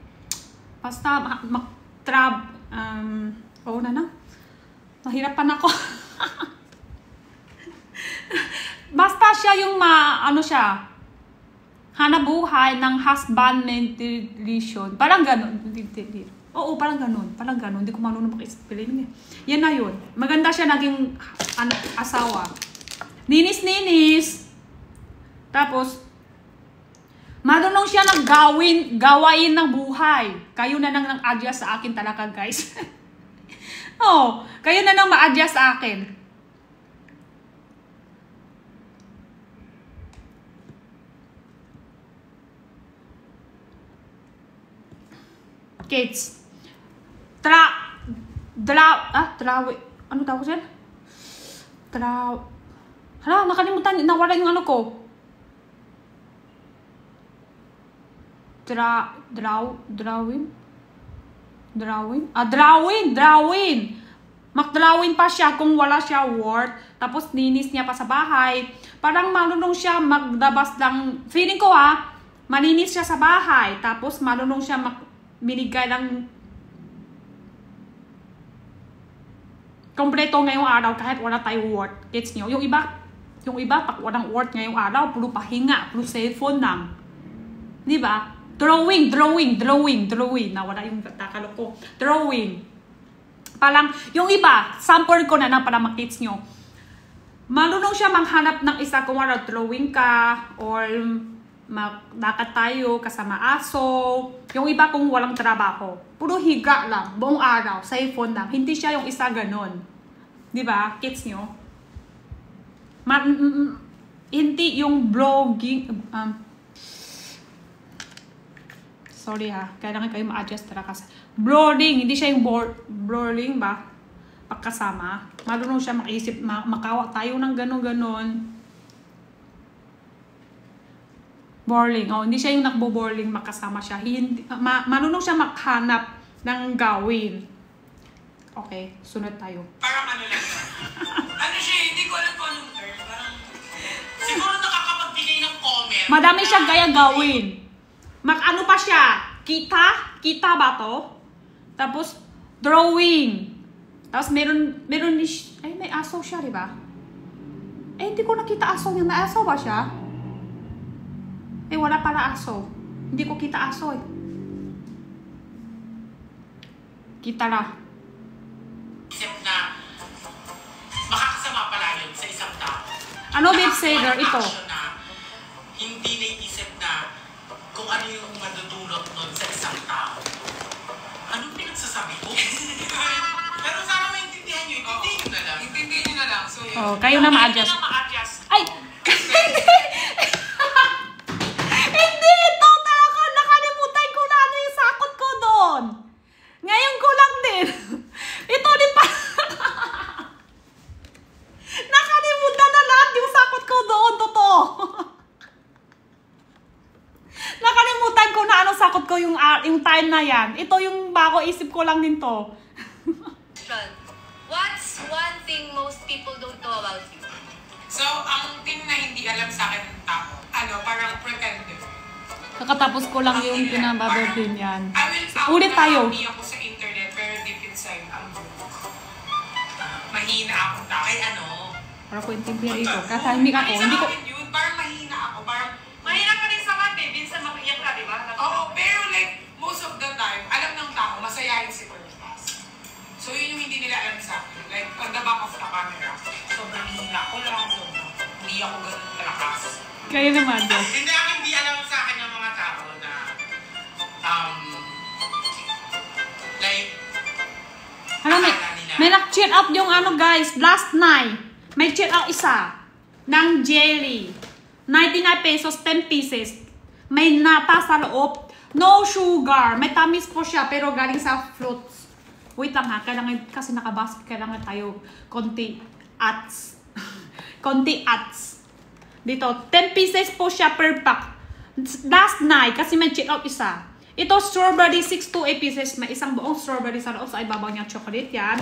Basta, oo na. Nahirapan ako. Basta siya yung hanap buhay ng husband relation. Parang ganon. Oo, parang ganon. Hindi ko marunong mag-explain. Yan na yun. Maganda siya naging asawa. Ninis. Tapos, marunong siya gawain ng buhay. Kayo na nang adjust sa akin talaga, guys. Oo, kayo na nang ma-adjust sa akin. Kids. Ano tawag siya? Hala, nakalimutan. Nawala yung ano ko. Drawing. Mag-drawing pa siya kung wala siya work. Tapos ninis niya pa sa bahay. Parang marunong siya magdabas ng... Feeling ko malinis siya sa bahay. Tapos marunong siya binigay ng kompleto ngayong araw kahit wala tayong work. Gets nyo? Yung iba pag walang work ngayong araw, puro pahinga, puro cellphone lang. Di ba? Drawing. Nawala yung takalok ko. Drawing. Parang, yung iba, sample ko na para makits nyo. Marunong siya maghanap ng isa kung wala drawing ka, or magdakat tayo kasama aso. Yung iba kung walang trabaho, puro higa lang, buong araw, cellphone lang. Hindi siya yung isa ganon. Di ba? Kids nyo? Hindi yung vlogging. Sorry kailangan kayo ma-adjust talaga. Blurring, hindi siya yung blurring ba? Pagkasama. Marunong siya makaisip, makawa tayo ng ganon. Boring. Hindi siya yung nagbo-boring, makasama siya. Marunong siya maghanap ng gawin. Okay, sunod tayo. Parang ano lang siya. Ano siya, hindi ko alam kung anong term. Parang... Siguro nakakapagbigay ng comment. Madami siya gaya gawin. Ano pa siya? Kita ba to? Tapos, drawing. Tapos, meron may aso siya, di ba? Hindi ko nakita aso niya. May aso ba siya? Wala pala aso. Hindi ko kita aso Kita na. Isip na makakasama pala yun sa isang tao. Ano, babe sailor? Ito. Na hindi naisip na kung ano yung madudulot nun sa isang tao. Oh, kayo na ma-adjust. Kayo na ma-adjust. Ay! Hindi! Ito talaga! Nakalimutan ko na ano yung sakot ko doon. Ngayon ko lang din. Ito din pa. Nakalimutan na lahat yung sakot ko doon. Totoo. Nakalimutan ko na ano sakot ko yung time na yan. Ito yung bago isip ko lang din to. What's one thing most people don't know about you? So, ang thing na hindi alam sa akin ng tao, parang pretender. Kakatapos ko lang yung pinababber din yan. I will sound Ulit tayo. happy ako sa internet, pero deep inside, ang mahina akong tao. Ay, Para ko intindihan ito. Kasi hindi ako. Sa Hindi ko. akin yun, parang mahina ako. Parang, Mahirap ka rin sa kanya. Minsan makiyak ka, di ba? oo, pero like, most of the time, alam ng tao, masayahin si Perlas. So, yun yung hindi nila alam sa akin. Like, on the back of the camera, sobrang hina ko lang. Hindi ako ganun kalakas. Kayo naman, Diyos. Hindi ang hindi alam sa akin ng mga tao na, like, Ano, may nag-cheat out yung guys, last night. May cheat out isa ng jelly. 99 pesos, 10 pieces. May nata sa loob. No sugar. May tamis po siya, pero galing sa fruits. Wait lang ha, kailangan, kasi nakabasket, kailangan tayo konti ats. Konti ats. Dito, 10 pieces po siya per pack. Last night, kasi may cheat out isa. Ito, strawberry, 6 to 8 pieces. May isang buong strawberry sa loob. Sa ibabaw niya chocolate yan.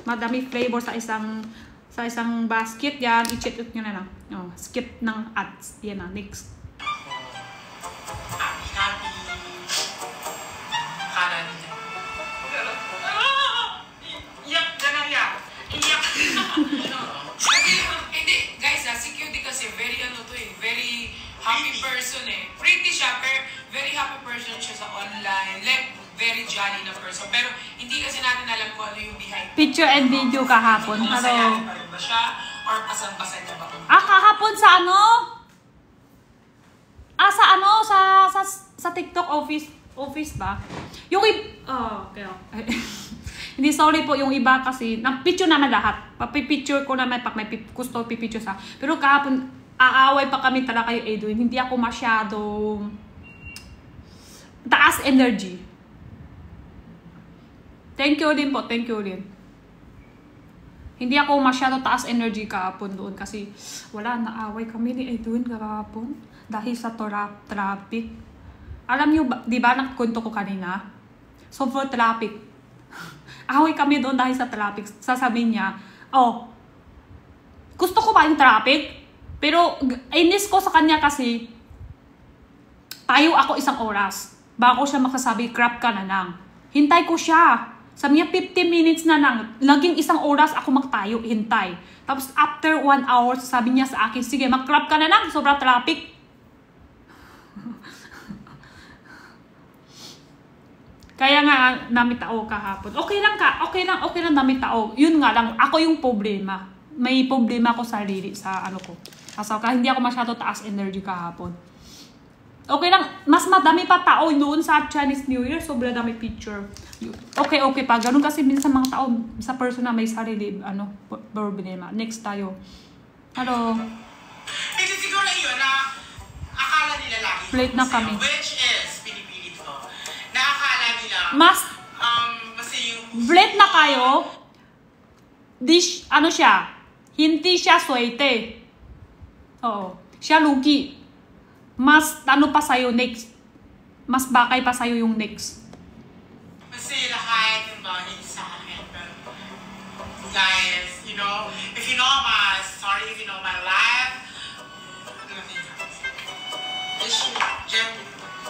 Madami flavor sa isang basket yan. I-cheat out nyo na lang. Oh, skip ng ads. Yan na, next. happy. Akala nila. Iyak ka na yan. Iyak. Kasi, hindi, guys, si Cutie kasi very very happy person eh. Pretty siya, pero very happy person siya sa online. Like, very jolly na person. Pero hindi kasi natin alam kung ano yung behind. Picture and video kahapon. Kung Hello. masayahin pa rin ba siya, or pasang-pasay na ba? Kahapon sa ano? Sa TikTok office ba? Yung okay. Hindi, sorry po, yung iba kasi, picture naman lahat. Papipicture ko naman pag may gusto pipicture sa. Pero kahapon, aaway pa kami talaga yung Edwin. Hindi ako masyadong taas energy. Thank you din po, thank you din. Hindi ako masyado taas energy kahapon doon kasi wala, naaway kami ni Edwin kahapon dahil sa traffic. Alam niyo, di ba nagkwento ko kanina? So for traffic. Away kami doon dahil sa traffic. Sasabihin niya, gusto ko ba yung traffic? Pero inis ko sa kanya kasi tayo ako isang oras. Bago siya makasabi, crap ka na lang. Hintay ko siya. Sabi niya, 50 minutes na lang. Laging isang oras ako magtayo, hintay. Tapos after 1 hour, sabi niya sa akin, sige, mag-crap ka na lang. Sobrang traffic. Kaya nga, namitao kahapon. Okay lang namitao. Yun nga lang, ako yung problema. May problema ko sa sarili, sa ano ko. Kasi hindi ako masyado taas energy kahapon. Okay lang, mas madami pa tao noon sa Chinese New Year, sobrang dami picture. Okay pa. Ganun kasi minsan mga tao, sa person na may sarili, problema. Next tayo. Hello. Ito siguro yun na akala nila lagi. Plate na kami. Which is, pinipilit ko, na akala nila, kasi yung... Plate na kayo. Dish, siya? Hindi siya swerte. Oo. Siya lugi. Mas pa sa'yo next. Mas bakay pa sa'yo yung next. Kasi lahat ng bagay sa akin. Guys, if you know my story, if you know my life,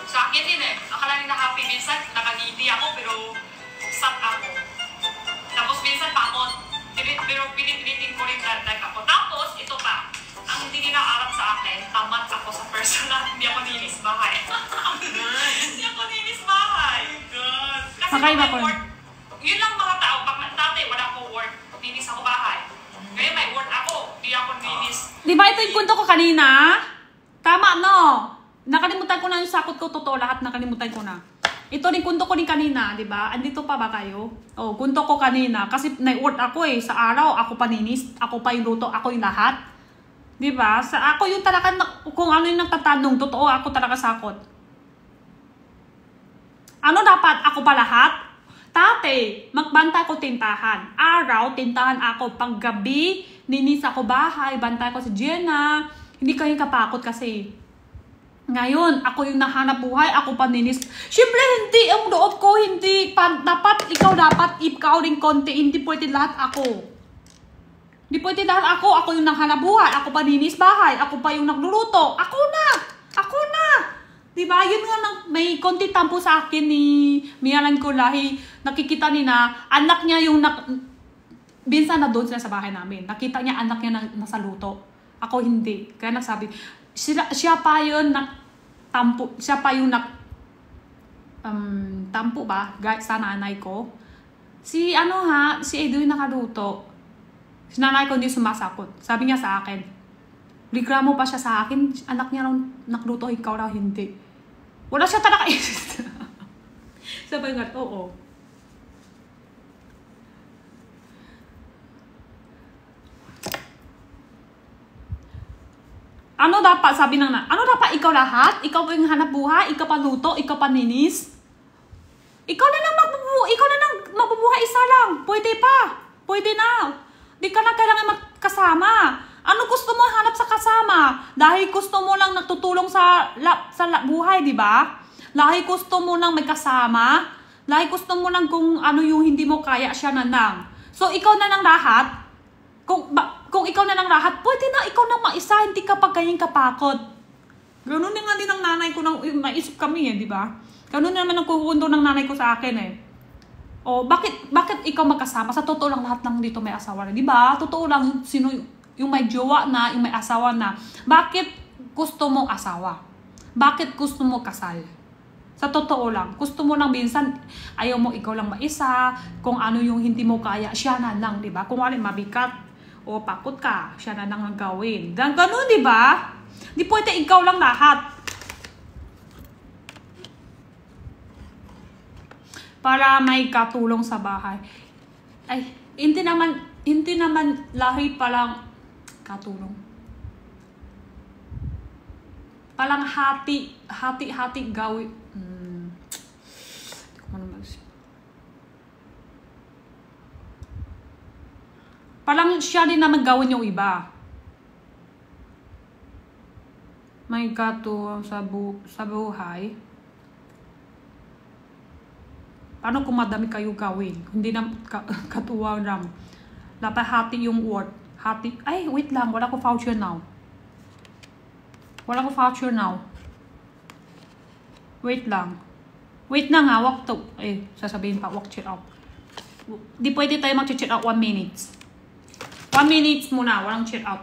Sa akin din eh. Akala nila happy. Minsan, nakangiti ako pero sad ako. Tapos minsan pakot. Pero pinipitin ko rin like ako. Tapos, ito pa. Ang hindi nila alam sa akin, tamat ako sa personal. Hindi ako nilis bahay. Hindi ako nilis bahay. Kasi Kakaiba ko. work, yun lang mga tao. Pag dati, wala ko work. Nilis ako bahay. Ngayon may work ako. Hindi ako nilis. Di ba ito yung kwento ko kanina? Tama, no? Nakalimutan ko na yung sakot ko. Totoo, lahat nakalimutan ko na. Ito rin kunto ko din kanina, di ba? Andito pa ba kayo? Oh, kunto ko kanina. Kasi na-word ako eh. Sa araw, ako paninis, ako pa yung luto, ako yung lahat. Di ba? Ako yung talaga, kung ano yung nagtatanong, totoo ako talaga sakot. Ano dapat? Ako pa lahat? Tate, magbantay ko tintahan. Araw, tintahan ako. Paggabi, ninis ako bahay, bantay ko si Jenna. Hindi kayo kapakot kasi. Ngayon, ako yung nahanap buhay, ako paninis. Siyempre, hindi, ang loob ko, hindi, dapat, ikaw rin konti, hindi pwede lahat ako. Hindi pwede lahat ako yung nahanap buhay, ako paninis bahay, ako pa yung nagluluto, ako na. Diba, yun nga, may konti tampo sa akin ni Mialan ko lahi, nakikita nina, anak niya yung, binsan na doon sila sa bahay namin, nakita niya anak niya nasa luto. Ako hindi, kaya nagsabi, siya pa yun tampo ba sa nanay ko. Si Edwin nakaluto. Si nanay ko hindi sumasakot. Sabi niya sa akin, reklamo pa siya sa akin, anak niya raw nakluto, ikaw raw hindi. Wala siya talaga isip. Sabi nga, oo. Ano dapat, sabi ng ano dapat ikaw lahat? Ikaw pa yung hanap buhay, ikaw pa luto, ikaw pa ninis. Ikaw na lang magbubuhay isa lang. Pwede pa. Pwede na. Di ka na kailangan magkasama. Ano gusto mo hanap sa kasama? Dahil gusto mo lang nagtutulong sa buhay, di ba? Dahil gusto mo lang may kasama. Dahil gusto mo lang kung ano yung hindi mo kaya siya na lang. So, ikaw na lang lahat. Kung ikaw na lang lahat, pwede na ikaw na maisa, hindi ka pa ganyan kapakot. Ganun nga din ang nanay ko, naisip kami di ba? Ganun naman ang kukundo ng nanay ko sa akin O, bakit ikaw magkasama? Sa totoo lang lahat lang dito may asawa na, di ba? Totoo lang, sino yung may jowa na, yung may asawa na. Bakit gusto mo asawa? Bakit gusto mo kasal? Sa totoo lang, gusto mo lang minsan, ayaw mo ikaw lang maisa, kung ano yung hindi mo kaya, siya na lang, di ba? Kung alin mabigat, o pakot ka, siya na nang gawin. Ganun, di ba? Di pwede ikaw lang lahat. Para may katulong sa bahay. Ay, hindi naman lahi palang katulong. Palang hati gawin. Parang siya din naman gawin yung iba. May katulong sa buhay. Paano kung madami kayo gawin? Hindi na katuwang lang. Dapat hati yung word. Hati. Ay, wait lang. Wala ko voucher now. Wait lang. Wait na nga. Wag to. Sasabihin pa. Wag check out. Di pwede tayo mag-check out 1 minute. 1 minute muna, walang check out.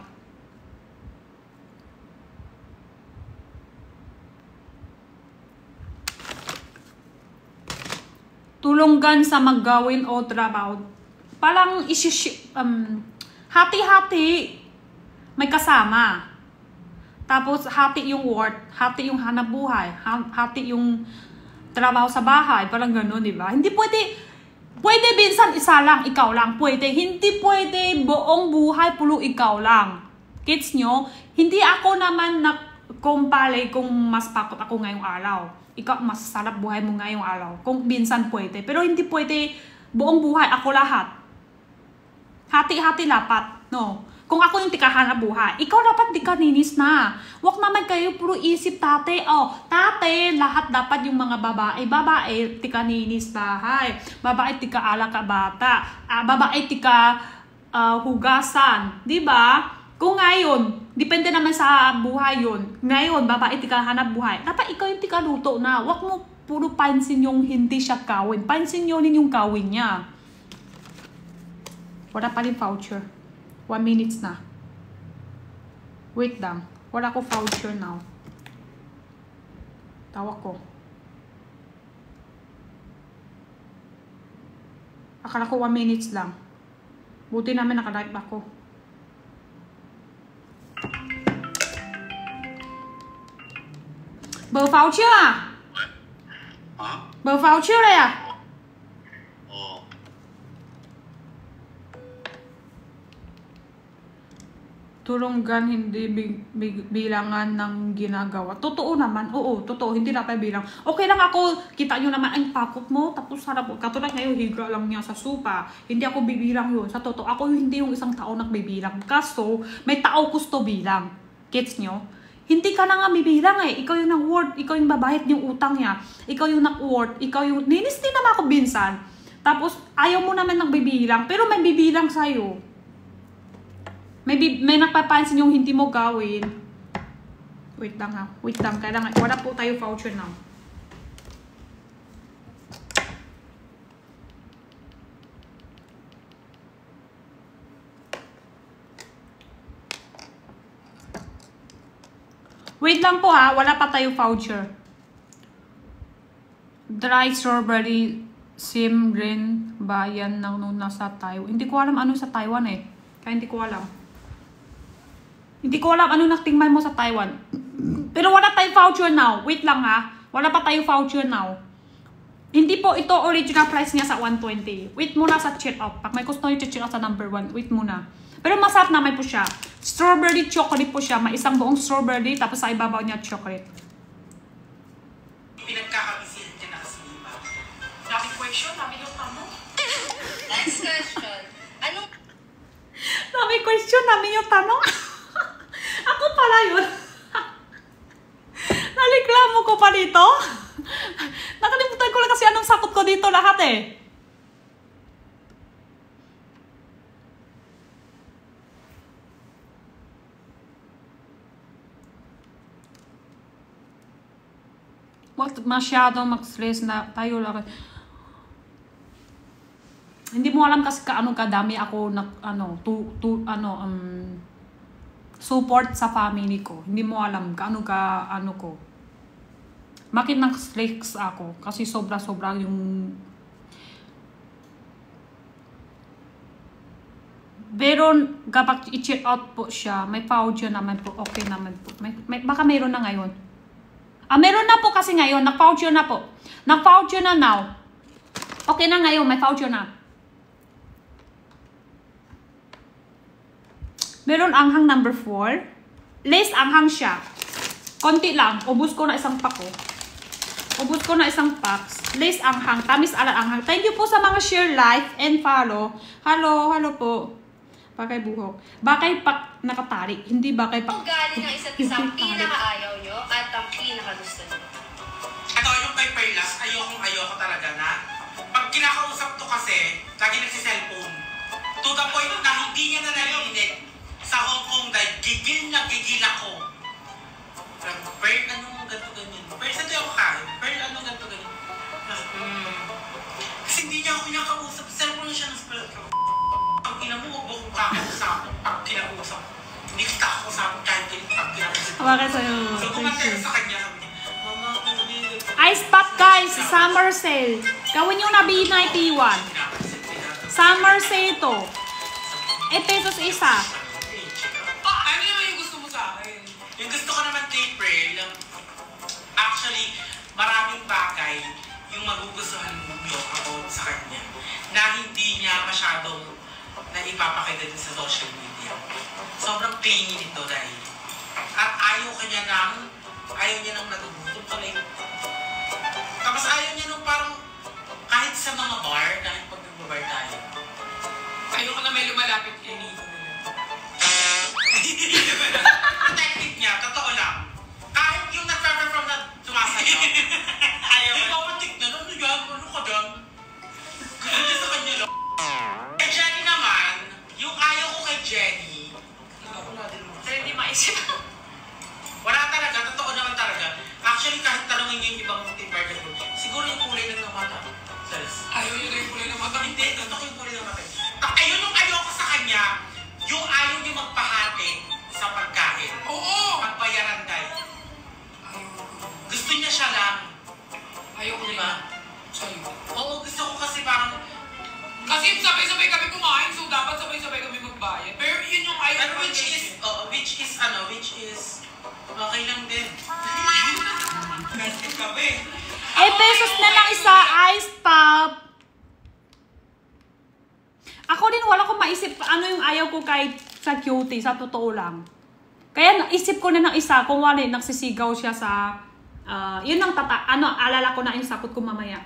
Tulungan sa maggawin o trabaho. Parang hati-hati. May kasama. Tapos hati yung work, hati yung hanap buhay, hati yung trabaho sa bahay. Parang gano'n, di ba? Hindi Pwede minsan isa lang, ikaw lang. Pwede. Hindi pwede buong buhay pulo ikaw lang. Gets nyo? Hindi ako naman kumpare kung mas pakot ako ngayong araw. Ikaw, mas sarap buhay mo ngayong araw. Kung minsan pwede. Pero hindi pwede buong buhay ako lahat. Hati-hati dapat. No? Kung ako yung tikahanap buhay, ikaw dapat di ka ninis na. Huwag naman kayo puro isip tate. Tate, lahat dapat yung mga babae. Babae, tika ninis bahay. Babae, tika ala ka bata. Babae, tika hugasan. Diba? Kung ngayon, depende naman sa buhay yun. Ngayon, babae, tika hanap buhay. Dapat ikaw yung tika luto na. Huwag mo puro pansin yung hindi siya kawin. Pansin nyo yung kawin niya. Wala pa rin voucher. 1 minute na. Wait lang. Wala ko voucher now. Tawa ko. Akala ko 1 minute lang. Buti namin nakalive ako. Bờ voucher à? Hả? Voucher ya? Oo. Tulunggan, hindi bilangan ng ginagawa. Totoo naman, oo, totoo, hindi na pa bilang. Okay lang ako, kita nyo naman, ang pakot mo, tapos harap, katulad ngayon, higa lang niya sa sopa. Hindi ako bibilang yun. Sa totoo, ako hindi yung isang tao nagbibilang. Kaso, may tao gusto bilang. Gets nyo? Hindi ka na nga bibilang eh. Ikaw yung nag-word, ikaw yung babahit yung utang niya. Ikaw yung nag-word, ikaw yung, ninis din naman ako binsan. Tapos, ayaw mo naman nagbibilang, pero may bibilang sa'yo. May nagpapansin yung hindi mo gawin. Wait lang ha. Wait lang. Kailangan. Wala po tayo voucher now. Wait lang po ha. Wala pa tayo voucher. Dry strawberry sim green bayan ng nasa Taiwan. Hindi ko alam ano sa Taiwan eh. Kaya hindi ko alam. Hindi ko alam ano natingman mo sa Taiwan. Pero wala tayong voucher now. Wait lang ha. Wala pa tayong voucher now. Hindi po ito original price niya sa 120. Wait muna sa check out. Pag may gusto nyo check out sa number 1, wait muna. Pero masarap naman po siya. Strawberry chocolate po siya. May isang buong strawberry tapos sa ibabaw niya chocolate. Pinagkakabisin ka na kasi iba. Dami question, dami yung tanong. Next question. Anong Dami question, dami yung tanong. Ako pala yun. Naliklamo ko pa dito. Nakalimutan ko lang kasi anong sakot ko dito lahat eh. Wag masyadong mag-stress na tayo lang. Hindi mo alam kasi kaano kadami ako support sa family ko. Hindi mo alam kaano ka ko. Bakit nag-stress ako? Kasi sobra-sobra yung pero kapag i-check out po siya, may voucher naman po, okay naman po. Baka mayroon na ngayon. Meron na po kasi ngayon, nag-voucher na po. Nag-voucher na now. Okay na ngayon, may voucher na. Meron anghang number 4. Lace anghang siya. Konti lang. Ubus ko na isang pack ko. Ubus ko na isang packs. Lace anghang. Tamis alat anghang. Thank you po sa mga share, like, and follow. Hello po. Bakay buhok. Bakay pak nakatari. Hindi bakay pak. Kung galing ng isa't isang pinaka-ayaw nyo at ang pinaka-gusto nyo? Ito yung kay Perlas, ayoko talaga na. Pag kinakausap to kasi, lagi nagsi-cellphone. To the point na hindi niya na narinig sa Hong Kong dahil gigil ako. Pearl, anong ganito ganyan? Pearl, saan tayo kain? Pearl, anong ganito ganyan? Kasi hindi niya ako kinakausap. Cellphone siya ng spell ko. Ang ina mo, huwag mo kakausap pag kinausap. Hindi kita kakausap kahit pag kinausap. Bakit sa'yo? So, kumantay sa kanya, sabi niya, Mama, Ice Pop guys, summer sale. Gawin nyo na B91. Summer sale to. 8 pesos isa. Ano naman yung gusto mo sa akin? Yung gusto ko naman kay Pearl, actually, maraming bagay yung magugustuhan mo about sa kanya na hindi niya masyadong naipapakita din sa social media. Sobrang clingy nito dahil at ayaw niya nang natugutom pala. Tapos ayaw niya nung parang kahit sa mga bar, kahit pag nag-bar tayo. Ayoko na may lumalapit kay Nico. Technique niya, totoo lang. Kahit yung nag-perform na sumasayaw. Ayaw mo. Ikaw, na, ano yan? Ano ka dyan? Gusto niya sa kanya lang. Kay Jenny naman, yung ayaw ko kay Jenny, Pero hindi maisip. wala talaga, totoo naman talaga. Actually, kahit tanongin niyo yung ibang multi-part ko, siguro yung kulay ng mata. Ayaw yun na yung kulay ng mata. Hindi, gusto ko yung kulay ng mata. Ayun yung ayaw ko sa kanya, yung ayaw niyo magpahati sa pagkain. Oo! Pagbayaran dahil. Gusto niya siya lang. Ayoko Di diba? ba? Sa'yo. Oo, gusto ko kasi parang, Kasi sabay-sabay kami kumain, so dapat sabay-sabay kami magbayad. Pero yun yung ayaw pero ko. which is, okay lang din. Kasi kami. 8 pesos na lang isa, ice pop. Ako din, wala akong maisip ano yung ayaw ko kahit sa cutie, sa totoo lang. Kaya naisip ko na ng isa, kung wala, nagsisigaw siya sa, yun ang alala ko na yung sakot ko mamaya.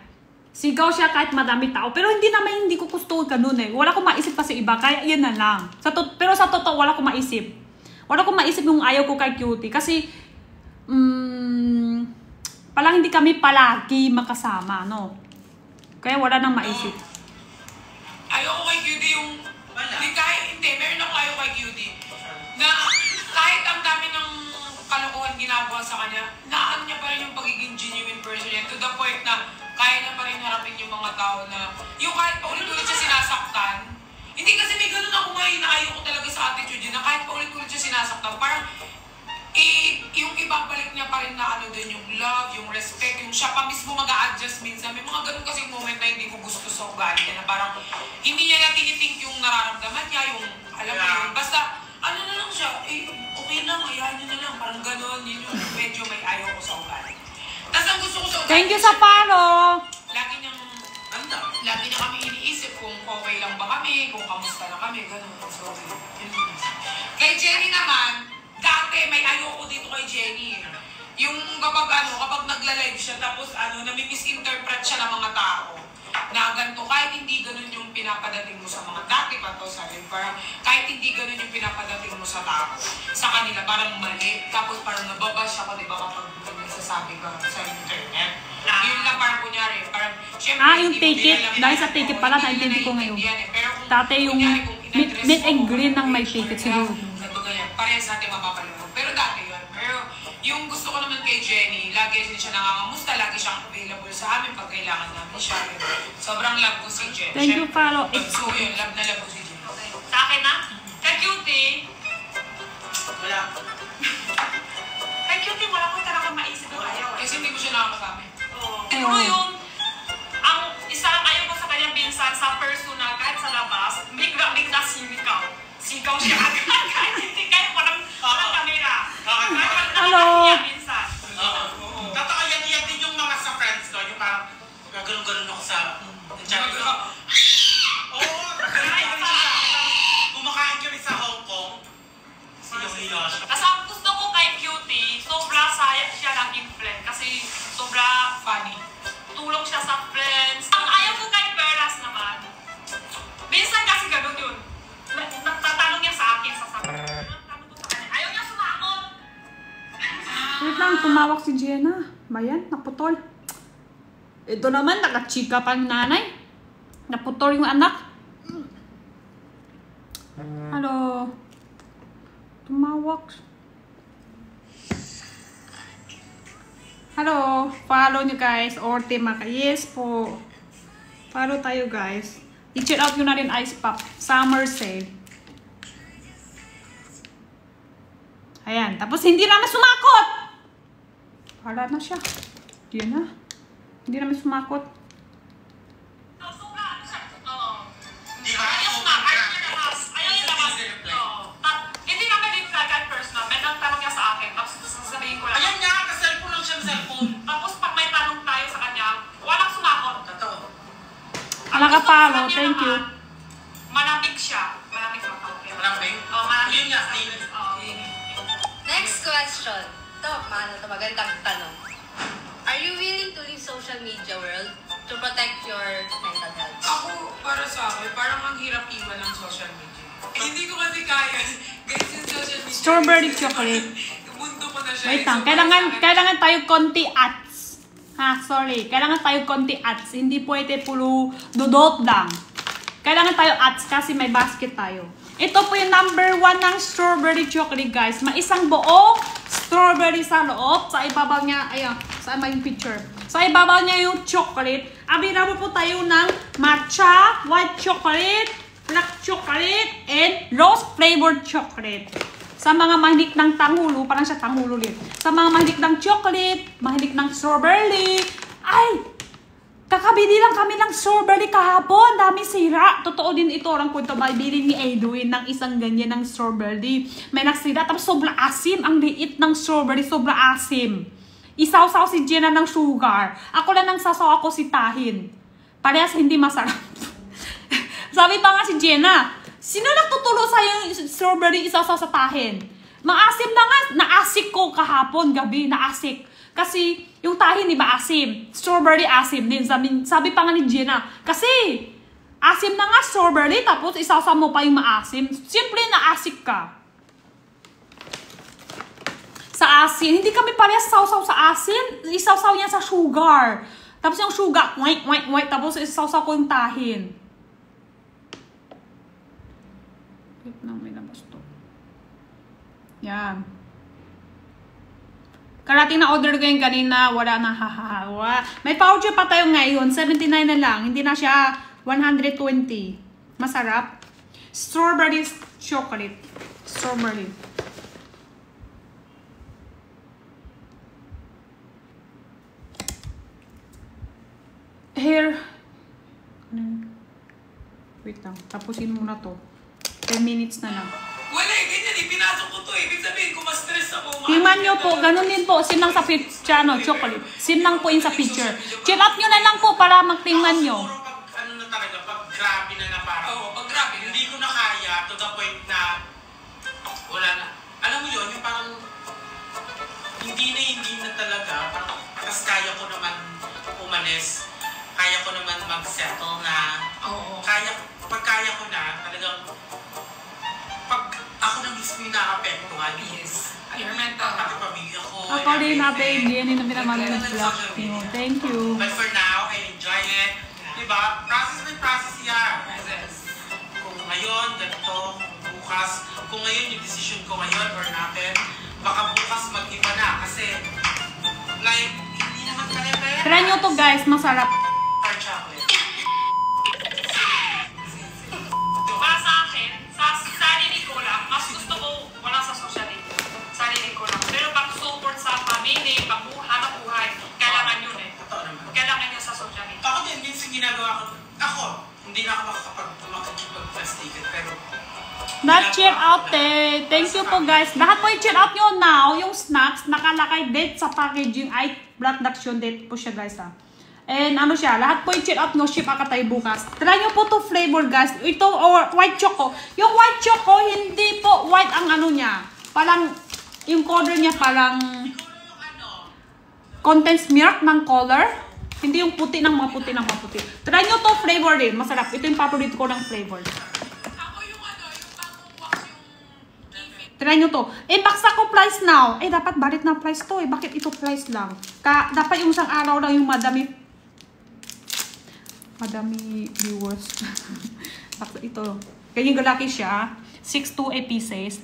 Sigaw siya kahit madami tao, pero hindi ko gusto ganun eh. Wala akong maisip pa sa iba, kaya yun na lang. Pero sa totoo, wala akong maisip. Wala akong maisip yung ayaw ko kay cutie, kasi, palang hindi kami palagi makasama, no? Kaya wala nang maisip. Ayoko kay cutie yung... Hindi, meron ako ayaw kay cutie. Na kahit ang dami ng kalokohan ginagawa sa kanya, naan niya pa rin yung pagiging genuine person niya. To the point na kaya niya pa rin harapin yung mga tao na... Yung kahit paulit-ulit siya sinasaktan. Hindi kasi may ganun ako ngayon na ayoko talaga sa attitude yun. Na kahit paulit-ulit siya sinasaktan, parang... yung ibabalik niya pa rin na ano din, yung love, yung respect, yung siya pa mismo mag-a-adjust minsan. May mga ganun kasi moment na hindi ko gusto sa ugali niya na parang hindi niya na tinitink yung nararamdaman niya, yung alam mo yun. Basta ano na lang siya, okay lang, ayahan niya na lang, parang ganun, yun yung medyo may ayaw ko sa ugali. Tapos ang gusto ko sa ugali, Thank you sa follow! Lagi niya kami iniisip kung okay lang ba kami, kung kamusta na kami, ganun. So, yun. Kay Jenny naman, dati may ayoko dito kay Jenny. Yung kapag nagla-live siya tapos nami-misinterpret siya ng mga tao. Na ganito, kahit hindi ganun yung pinapadating mo sa mga dati pa to sa live, parang kahit hindi ganun yung pinapadating mo sa tao, sa kanila, parang mali. Tapos parang nababash ako, di ba, kapag nagsasabi ka sa internet. Yun lang parang kunyari, parang, syempre, yung take it, dahil sa take it pala, naintindi ko ngayon. Dati yung meet and greet ng may take it siguro. Parehas natin mapapalunod. Pero dati yun. Pero yung gusto ko naman kay Jenny, lagi din siya nangangamusta, lagi siyang available sa amin pag kailangan namin siya. Sobrang love ko si Jenny. Thank you, follow. So yun, love na love ko si Jenny. Okay. Sa akin na? Kay cutie. Wala. Kay cutie, wala ko talaga maisip yung ayaw. Kasi hindi ko siya nakakasama. Oo. Siguro yun, ang isa lang ayaw ko sa kanya minsan sa personal, kahit sa labas, bigla sigaw. Sigaw siya agad. Kahit hindi kayo parang kamera. Hello. Minsan. Tatakayan din yung mga sa friends ko, yung parang gano'n-gano'n ako sa chat ko. Oo, kumakain kami sa Hong Kong. Siyaw-hiyaw siya. Kasi ang gusto ko kay cutie, sobra saya siya naging friend. Kasi sobra Funny. tulong siya sa friends. Ang ayaw ko kay Peras naman, minsan kasi gano'n yun. Nagtatanong niya sa akin, sasabihin. Tanong ko sa kanya, ayaw niya sumakot. Wait lang, tumawag si Jenna. Bayan, naputol. Ito naman, nakachika pa yung nanay. Naputol yung anak. Hello. Tumawag. Hello. Follow nyo guys. Orte Maka. Yes po. Follow tayo guys. I-check out nyo na rin Ice Pop. Summer sale. Ayan. Tapos hindi naman sumakot. Wala na siya. Yan na. Hindi naman sumakot. Sobra, ano siya? Oo. Di ba? Ayaw na, ayaw niya na mas. Ayaw niya na mas. Hindi naman reply kahit personal. May nagtanong niya sa akin. Tapos sasabihin ko lang. Ayan nga, ka-cellphone lang siya ng cellphone. Tapos pag may tanong tayo sa kanya, walang sumakot. Totoo. Nakapalo. Thank you. Malamig siya. Malamig na tao. Malamig? Oo, malamig. Yun nga, Steve. Oo. Next question. Ito, magandang tanong. Are you willing to leave social media world to protect your mental health? Ako, para sa akin, parang ang hirap iwan ng social media. Hindi ko kasi kaya. Guys, yung social media. Strawberry chocolate. Mundo ko na siya. Wait lang. Kailangan tayo konti ads. Ha, sorry. Kailangan tayo konti ads. Hindi pwede puro dudot lang. Kailangan tayo ads kasi may basket tayo. Ito po yung number 1 ng strawberry chocolate, guys. May isang buong strawberry sa loob. Sa ibabaw niya, ayan, saan may picture? Sa ibabaw niya yung chocolate. Available po tayo ng matcha, white chocolate, black chocolate, and rose flavored chocolate. Sa mga mahilig ng tanghulo, parang siya tanghulo ulit. Sa mga mahilig ng chocolate, mahilig ng strawberry, ay! Kakabili lang kami ng strawberry kahapon. Dami sira. Totoo din ito. Ang kwento ba, bili ni Edwin ng isang ganyan ng strawberry. May nagsira. Tapos sobra asim. Ang liit ng strawberry. Sobra asim. Isaw-saw si Jenna ng sugar. Ako lang nang sasaw ako si tahin. Parehas hindi masarap. Sabi pa nga si Jenna, sino nagtutulo sa'yo yung strawberry isaw-saw sa tahin? Maasim na nga. Naasik ko kahapon, gabi. Naasik. Kasi yung tahin, iba asim. Strawberry asim din. Sabi pa nga ni Jenna, kasi asim na nga strawberry, tapos isaw-saw mo pa yung maasim. Siyempre, naasik ka. Sa asin. Hindi kami parehas sausaw sa asin. Isaw-saw niya sa sugar. Tapos yung sugar, white. Tapos isaw-saw ko yung tahin. Wait lang, may labas to. Yan. Karating na order ko yung kanina. Wala na, hahaha. May pouch pa tayo ngayon. 79 na lang. Hindi na siya 120. Masarap. Strawberry chocolate. Strawberry. Here. Wait lang. Tapusin muna to. 10 minutes na lang. Wala eh, ganyan eh. Pinasok ko to eh. Ibig sabihin, kung ma-stress ako. Tingnan nyo po. Ganun din po. Sinang sa picture. Ano, chocolate. Sinang po yun sa picture. Check out nyo na lang po para magtingnan nyo. Siguro pag ano na talaga, pag grabe na parang. Oo, pag grabe. Hindi ko na kaya to the point na wala na. Alam mo yun, yung parang hindi na talaga. Parang, tapos kaya ko naman umalis. Kaya ko naman mag-settle na. Oo. Pag kaya ko na, talagang pag ako na mismo yung nakapektuhan. Yes. Your mental Pati health. pamilya ko. Ako rin natin. Jenny na pinamali ng vlog. Thank you. But for now, I enjoy it. Diba? Process by process yan. Yes. Kung ngayon, ganito, bukas, kung ngayon yung decision ko ngayon or natin, baka bukas mag-iba na. Kasi, like, hindi naman kaya. Try nyo to guys. Masarap. Hard chocolate. Para sa akin, sa sarili ko lang, mas gusto ko wala sa social media. Sarili ko lang. Pero pag support sa family, pag hanap buhay, kailangan yun eh. Totoo naman. Kailangan yun sa social media. Ako din, minsan ginagawa ko, hindi na ako makakapag-fast ticket, pero Na-cheer out eh. Thank you po guys. Lahat po i-cheer out nyo now. Yung snacks, nakalakay date sa packaging. Ay, production date po siya guys ha. And ano siya, lahat po i-cheer out nyo. Ship aka tayo bukas. Try nyo po to flavor guys. Ito, or white choco. Yung white choco, hindi po white ang ano niya. Parang, yung color niya parang contains milk ng color. Hindi yung puti ng mga puti ng mga puti. Try nyo to flavor din. Masarap. Ito yung paborito ko ng flavor. Ako yung yung bagong wax yung Try nyo to. Eh, baksa ko price now. Eh, dapat balit na price to eh. Bakit ito price lang? Dapat yung isang araw lang yung madami viewers. Baksa ito. Kaya yung galaki siya. 6.2 pieces.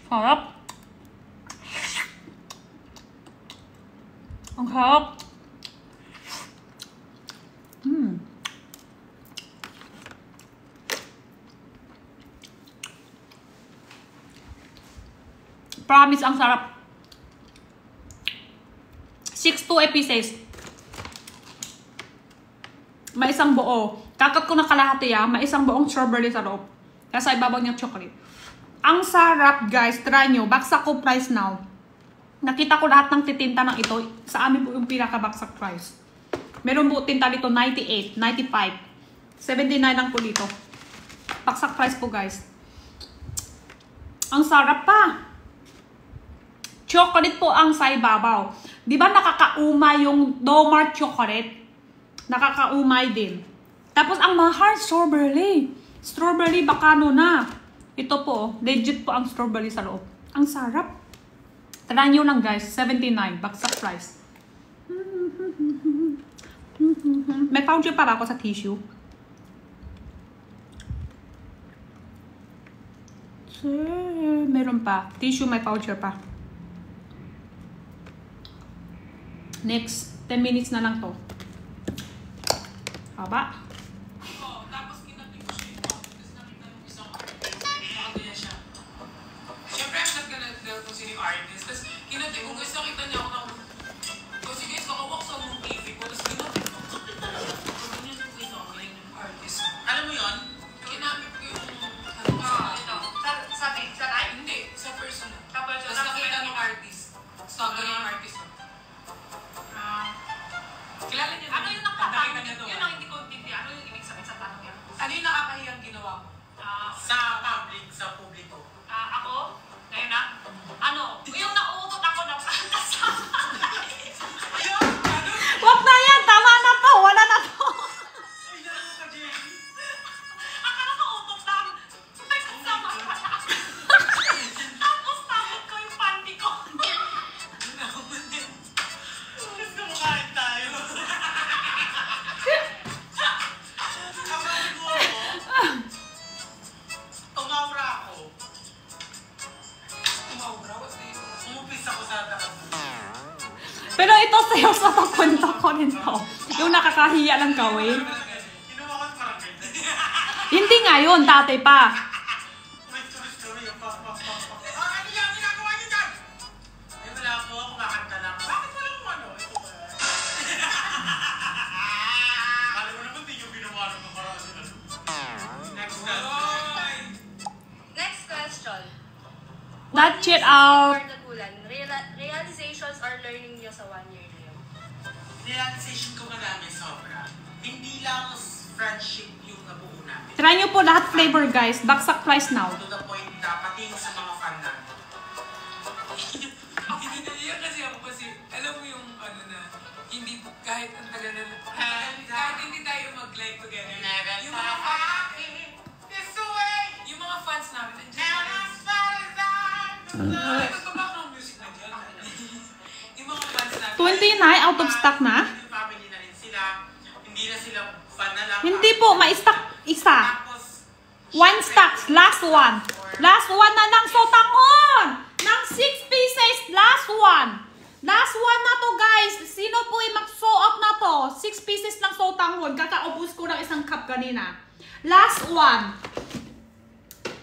Sarap. Ang sarap. Promise, ang sarap. 6.2 pieces. May isang buo. Kakat ko na kalahati may isang buong strawberry sa loob. Kaya sa ibabaw niya chocolate. Ang sarap guys. Try nyo. Baksak ko price now. Nakita ko lahat ng titinta ng ito. Sa amin po yung pinaka-baksak price. Meron po tinta dito 98, 95, 79 lang po dito. Baksak price po guys. Ang sarap pa. Chocolate po ang sa ibabaw. Di ba nakakaumay yung Domar chocolate? Nakakaumay din. Tapos ang mahal, strawberry. Strawberry bacano na. Ito po, legit po ang strawberry sa loob. Ang sarap. Try nyo lang guys, 79, baksak price. May pouch para ako sa tissue. Meron pa. Tissue, may pouch pa. Next, 10 minutes na lang to. Haba. tapos kinatin ko siya yung tapos nakita yung isang artist. Nakagaya siya. Siyempre, I'm not gonna tell kung sino yung artist. Tapos kinatin ko guys, nakita niya ako na kasi guys, nakawak sa mong TV ko. Tapos kinatin ko. Ganyan yung guys, yung artist. alam mo yun, Kinamit ko yung Ito. Pero ito seryoso to, kwento ko rin to. Yung nakakahiya lang gawin. Kinuha ko parang ganyan. Hindi ngayon, dati pa. May story yung ano yan? Ginagawa niyo dyan? Eh, wala po. Kumakanta lang. Bakit wala mo ano? Ito ba? Alam mo naman, di yung ginawa ng makaraan nila. Next question. Next question. That shit out. Realizations or learning niyo sa 1 year niyo? Realization ko marami sobra. Hindi lang friendship yung nabuo namin. Try nyo po lahat flavor guys. Baksak price now. To the point na pati yung sa mga fan namin. Hinahiyang kasi ako kasi, alam mo yung ano na, hindi kahit ang tagal na, kahit hindi tayo mag-live together. Yung mga yung mga fans namin, magbabackground music na dyan. Yung mga fans namin. 29 out of stock na? Yung family na rin sila. Hindi na sila fan na lang. Hindi po, ma-stock isa. Tapos, 1 stocks, last one. Last one na ng sotanghon! Ng 6 pieces, last one. Last one na to guys. Sino po yung mag-show up na to? 6 pieces ng sotanghon. Kakaubos ko ng isang cup kanina. Last one.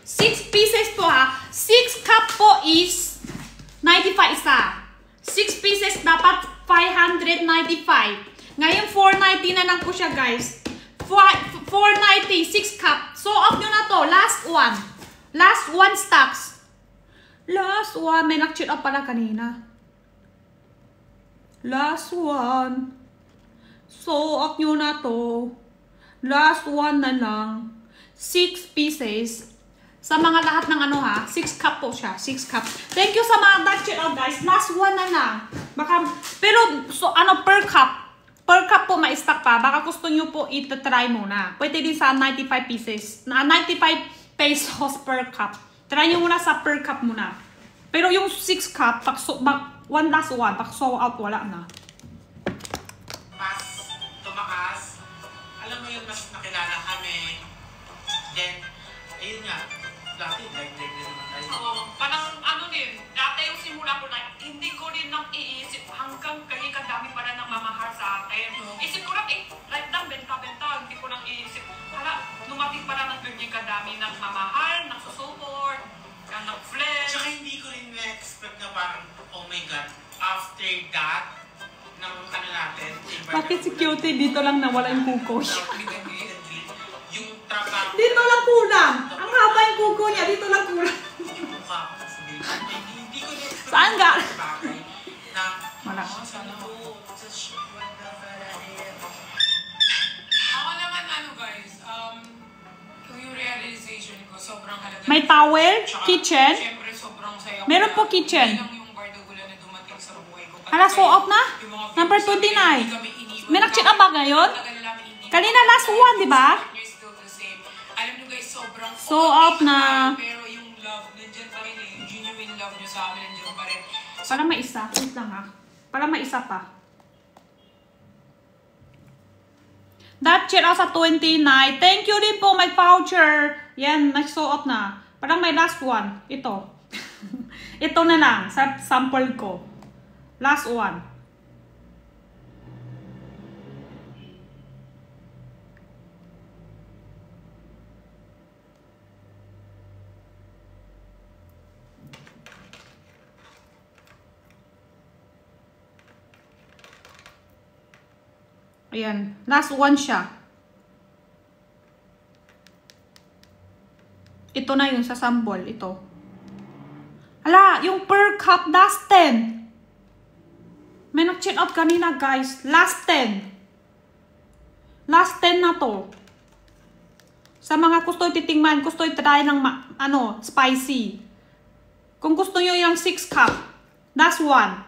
6 pieces po ha. 6 cup po is 95 isa. 6 pieces dapat 595. Ngayon 490 na lang po siya guys. 490, 6 cup. So off nyo na to. Last one. Last one stocks. Last one. May nag-cheat up pala kanina. Last one. So off nyo na to. Last one na lang. 6 pieces. Sa mga lahat ng ano ha, 6 cup po siya, 6 cup. Thank you sa mga nag-check out guys. Last one na lang. Baka, pero so ano per cup po ma-stock pa. Baka gusto nyo po i-try muna. Pwede din sa 95 pieces. 95 pesos per cup. Try nyo muna sa per cup muna. Pero yung 6 cup, one last one, pag sold out, wala na. mas tumakas. Alam mo yun, mas nakilala kami. Then, ayun nga. Dati, like naman tayo. Oo, parang ano din, dati yung simula ko na, hindi ko rin nang iisip hanggang kaya kadami pala ng mamahal sa akin. Isip ko lang, like lang, benta-benta, hindi ko nang iisip. Hala, numating pala ng ganyan kadami ng mamahal, ng support, ng flex. Tsaka hindi ko rin na-expect na parang, oh my God, after that, ng ano natin, Bakit si Cutie dito lang nawala yung kuko niya? yung trabaho. Dito lang kulang. Ang haba yung kuko niya, dito lang kulang. Yung mukha ko sa video. Hindi ko na-expect. Saan ka? Na, Wala. sana po, Ako naman ano guys, yung realization ko, sobrang halaga. May towel, Tsaka, kitchen. Siyempre, sobrang saya. Meron po kitchen. Hindi lang yung Bardagulan na dumating sa buhay ko. Hala, so off na? Yung mga Number viewers namin, 29. hindi kami iniwan. May nag-check up ba ngayon? Tagal na namin iniwan. Kanina last one, di ba? You're still the same. Alam nyo guys, sobrang So off na. Pero yung love, nandyan pa rin eh. Yung genuine love nyo sa amin, nandyan pa rin. Para may isa. Wait lang ha. Para may isa pa. That check out sa 29. Thank you din po, may voucher. Yan, nag-show up na. Parang may last one. Ito. Ito na lang. Sa sample ko. Last one. Ayan. Last one siya. Ito na yun sa sample. Ito. Hala, yung per cup, last 10. May nag-check out kanina, guys. Last 10. Last 10 na to. Sa mga gusto titingman, gusto try ng spicy. Kung gusto nyo yung 6 cup, last one.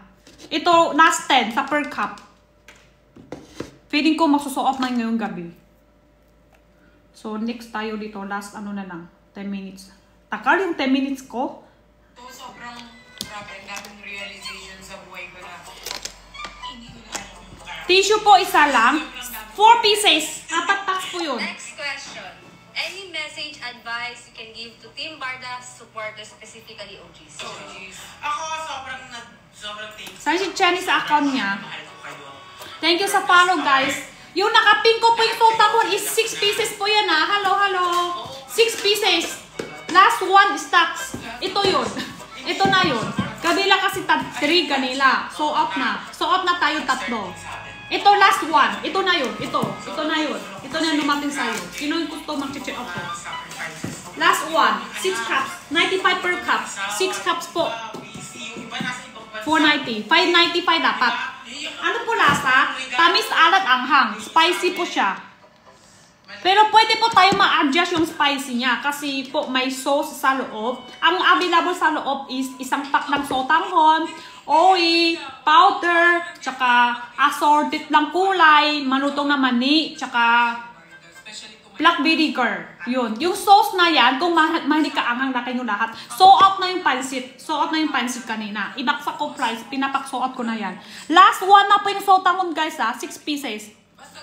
Ito, last 10 sa per cup. Feeling ko magsuso-off na ngayong gabi. So, next tayo dito. Last na lang. 10 minutes. Takal yung 10 minutes ko. So, sobrang grabe. Ang daming realization sa buhay ko na hindi ko na alam yung parang. Tissue po isa lang. 4 pieces. 4 packs po yun. Next question. Any message, advice you can give to Team Barda supporters, specifically OGs? Ako, sobrang thanks. Saan si Chenny sa account niya? Mahal ko kayo. Thank you sa follow, guys. Yung nakapin ko po yung total is 6 pieces po yan, ha? Hello, hello. 6 pieces. Last one stocks. Ito yun. Ito na yun. Kabila kasi 3 kanila. So off na. So off na tayo 3. Ito last one. Ito na yun. Ito na yun. Ito na yung lumating sa'yo. Sino yung gusto mag-check off ko? Last one. 6 cups. 95 per cup. 6 cups po. 490. 595 dapat. Ano po lasa? Tamis, alat, anghang. Spicy po siya. Pero pwede po tayo ma-adjust yung spicy niya kasi po may sauce sa loob. Ang available sa loob is isang pack ng sotanghon, oil, powder, tsaka assorted lang kulay, manutong na mani, tsaka black vinegar. Yun. Yung sauce na yan, kung mahilig ka anghang na kayo lahat, so out na yung pansit. So out na yung pansit kanina. Ibaksak ko price, pinapak-so out ko na yan. Last one na po yung sotanghon guys ha, 6 pieces.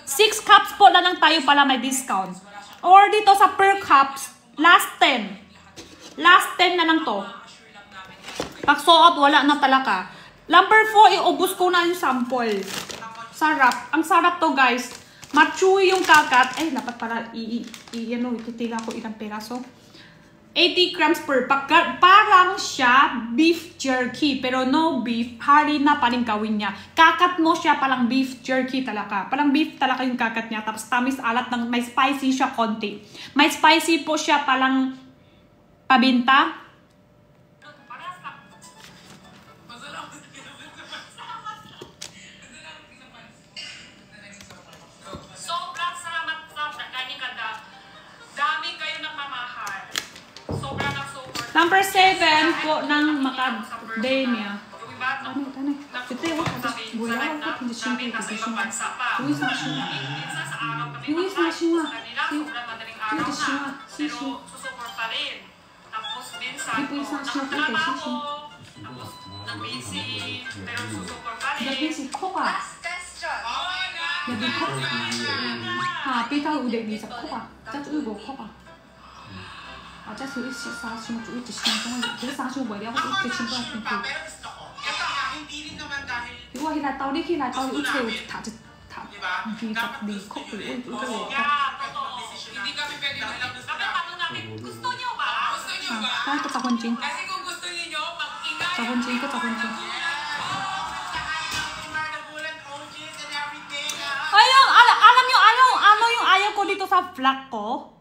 6 cups po na lang tayo pala may discount. Or dito sa per cups, last 10. Last 10 na lang to. Pag so out, wala na talaga. Number 4, iubos ko na yung sample. Sarap. Ang sarap to guys. Machewy yung kakat. Ay, dapat para ititila ko ilang peraso. 80 grams per pack. Parang siya beef jerky. Pero no beef. Harina pa rin gawin niya. Kakat mo siya palang beef jerky talaga. Palang beef talaga yung kakat niya. Tapos tamis alat ng may spicy siya konti. May spicy po siya palang pabinta. Sobrang salamat sa kanya kada. Dami kayo nagmamahal. Sobrang support. Number 7 po ng Macadamia. Yung iba, Ano? Ito yung gulaw ko. Hindi siya namin nasa ibang bansa pa. Luis na siya. Minsan sa araw kami Luis na mag-live siya. sa kanila. Sobrang madaling araw Luis siya. na. Pero susuport pa rin. Tapos minsan, Luis na siya. nakatrabaho. Tapos nag-busy. Pero susuport pa rin. Gabi si Coca. Last question. Gabi Coca. Ha, pita ulit ni sa Coca. 这是我 Coca. 啊，这是一起杀青，就一直青中，其實殺青為了我一直青都係偏高。 Pero gusto ko. Ito hindi rin naman dahil, 如果起來到你起來到你一車塔就塔， di ba? 唔得你曲佢會會會。 Yeah, totoo. Hindi kami pwede Dapat tanong natin, gusto niyo ba? Gusto niyo ba? 啊，個就混戰， Kasi kung gusto niyo, mag-ingay. 就混戰，個就混戰。 Ayun, alam nyo, ano yung ayaw ko dito sa vlog ko?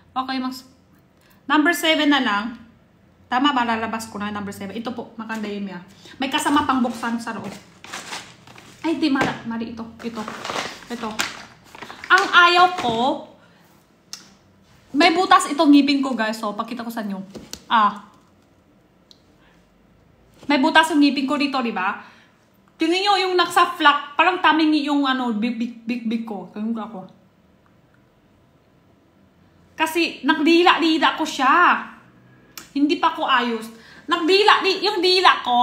Okay, number 7 na lang. Tama ba? Lalabas ko na number 7. Ito po, Macadamia. May kasama pang buksan sa loob. Ay, di, mali ito. Ito. Ang ayaw ko, may butas itong ngipin ko, guys. So, pakita ko sa inyo. May butas yung ngipin ko dito, di ba? Tingnan nyo yung nasa flak. Parang taming yung big ko. Ganun ako. Kasi nagdila-dila ko siya. Hindi pa ko ayos. Yung dila ko,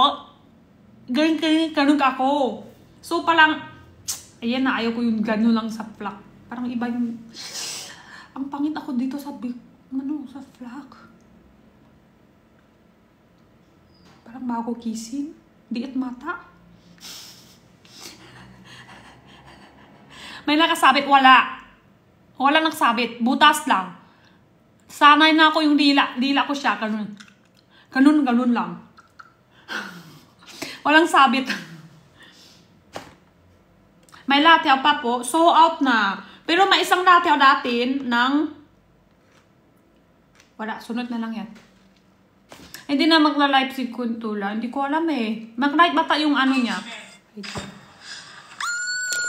ganun ako. So parang, ayan na, ayaw ko yung gano'n lang sa flak. Parang iba yung, ang pangit ako dito sa sa flak. Parang bago kissing. Diit mata. May nakasabit, wala. Wala nagsabit, butas lang. Sanay na ako yung dila ko siya, ganun lang. Walang sabit. May latew pa po, so out na. Pero may isang latew natin ng, wala, sunod na lang yan. Hindi na magla-live si Kuntula, hindi ko alam eh. Mag-live bata yung ano niya.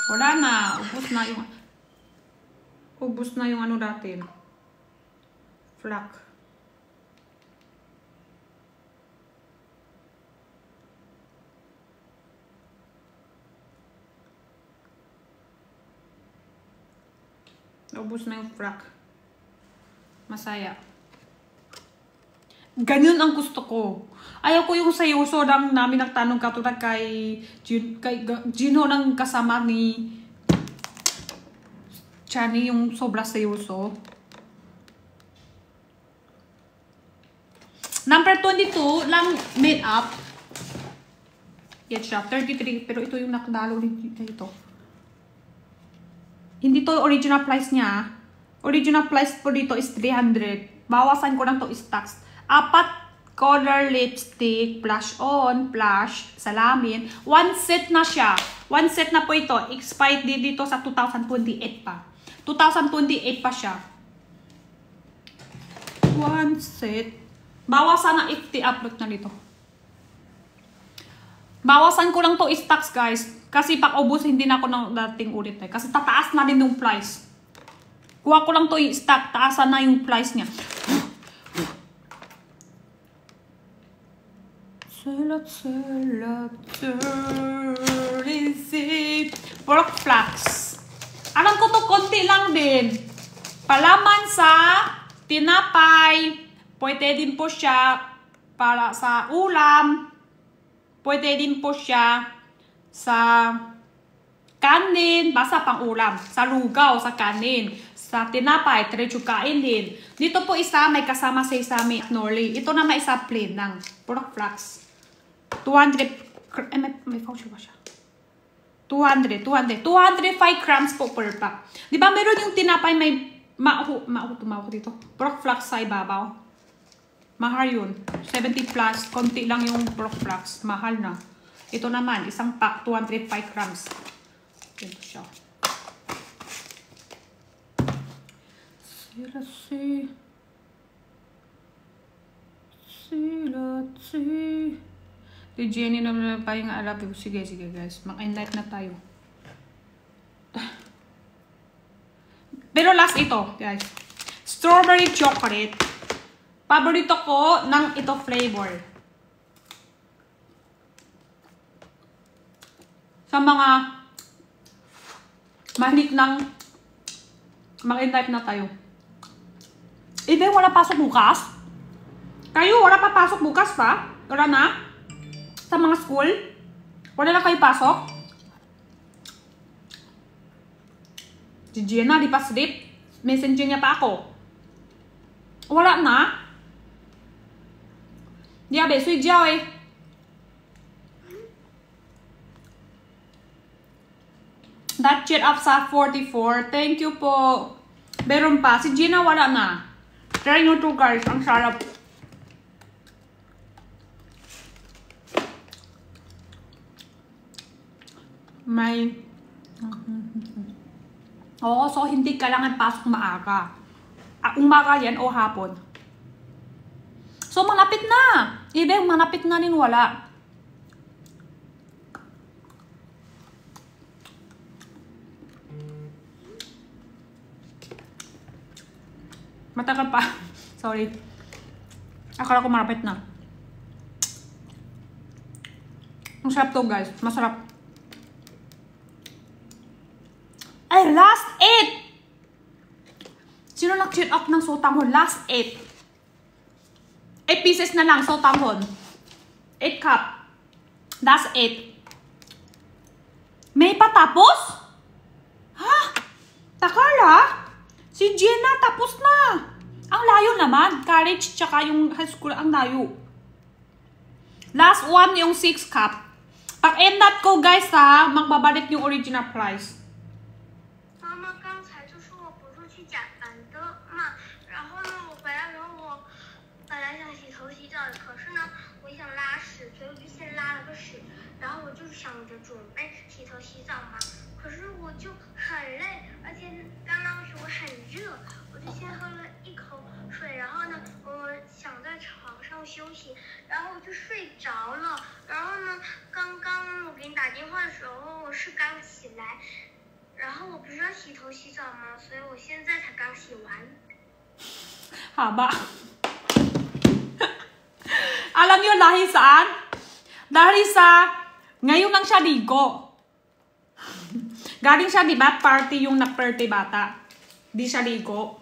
Wala na, ubos na yung ano natin. Flak. Ubos na yung flak. Masaya. Ganyan ang gusto ko. Ayaw ko yung sayoso lang namin nagtanong katulad kay Gino ng kasama ni Chani yung sobra seryoso. Number 22 lang made up. Yan siya, 33. Pero ito yung nakadalo dito. Hindi to original price niya. Original price po dito is 300. Bawasan ko lang to stocks. 4 color lipstick, blush on, blush, salamin. 1 set na siya. 1 set na po ito. Expired dito sa 2028 pa. 2028 pa siya. 1 set. Bawasan na 50 upload na dito. Bawasan ko lang to stocks, guys. Kasi pag ubos, hindi na ako nang dating ulit. Kasi tataas na din yung price. Kuha ko lang to i-stock. Taasan na yung price niya. Pork flax. Alam ko to konti lang din. Palaman sa tinapay. Pwede din po siya para sa ulam. Pwede din po siya sa kanin. Basta pang ulam. Sa lugaw, sa kanin. Sa tinapay, diretso kainin. Dito po isa may kasama sa isami nori. Ito na may isa plain ng pork flax. 200, may voucher ba siya? 205 grams po per pack. Di ba meron yung tinapay may tumawag dito. Pork flax sa ibabaw. Mahal yun. 70 plus. Konti lang yung pork flax. Mahal na. Ito naman, isang pack, 205 grams. Ito siya. Si Jenny naman pa yung alap. Sige guys. Mag-enlight na tayo. Pero last ito, guys. Strawberry chocolate. Paborito ko ng ito flavor. Sa mga mahilig ng mag-enlight na tayo. Even wala pasok bukas? Kayo, wala pa pasok bukas pa? Wala na? Sa mga school? Wala na kayo pasok? Si Jenna, di pa sleep? Messenger niya pa ako. Wala na? Di abe, sui jiao eh. That cheer up sa 44. Thank you po. Meron pa. Si Jenna wala na. Try nyo to guys. Ang sarap. May oo, so hindi kailangan pasok maaga. Umaga yan o hapon. So malapit na. Ibig malapit na din wala. Matagal pa. Sorry. Akala ko malapit na. Masarap to guys. Masarap. Ay, last 8! Sino nag-cheat up ng sotanghon? Last 8. 8 pieces na lang sotanghon. 8 cup. Last 8. May patapos? Ha? Takala? Si Jenna tapos na. Ang layo naman. College tsaka yung high school ang layo. Last one yung 6 cup. Pag end up ko guys ha, magbabalik yung original price. Haba. Alam nyo dahil saan? Dahil sa ngayon lang siya ligo. Galing siya, di ba? Party yung na-birthday bata. Di siya ligo.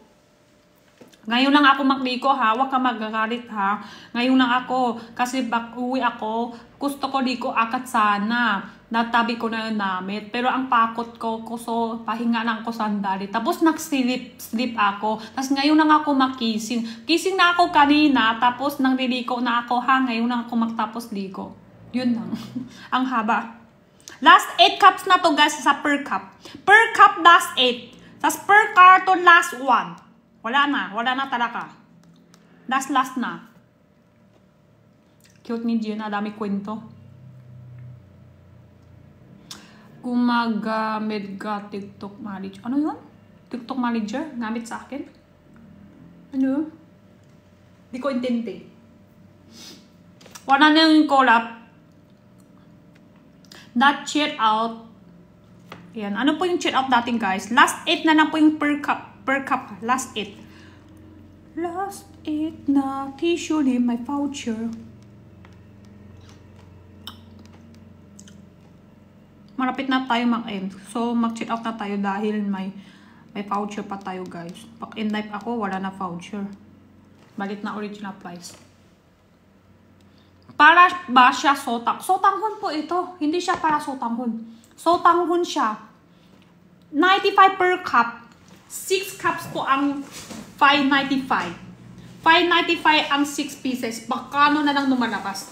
Ngayon lang ako magliko ha, huwag ka magagalit ha. Ngayon lang ako, kasi uwi ako, gusto ko liko akat sana. Natabi ko na yung namit. Pero ang pakot ko, so pahinga lang ako sandali. Tapos nag-sleep ako. Tapos ngayon lang ako makising. Kising na ako kanina, tapos nangliliko na ako ha. Ngayon lang ako magtapos liko. Yun lang. Ang haba. Last 8 cups na to guys sa per cup. Per cup last 8. Tapos per carton last 1. Wala na talaga. Last na. Cute ni Gina, dami kwento. Gumagamit ka TikTok manager. Ano yun? TikTok manager? Gamit sa akin? Ano? Di ko intindi. Wala na yung collab. That cheat out. Ayan. Ano po yung cheat out dating guys? Last 8 na lang po yung per cup. Last 8. Last 8 na. Tissue ni my voucher. Malapit na tayo mag-end. So, mag-check out na tayo dahil may voucher pa tayo, guys. Pag in-life ako, wala na voucher. Balit na original price. Para ba siya sotang? Sotanghon po ito. Hindi siya para sotanghon. Sotanghon siya. 95 per cup. 6 cups po ang 595. 595 ang 6 pieces. Baka ano na lang lumalabas.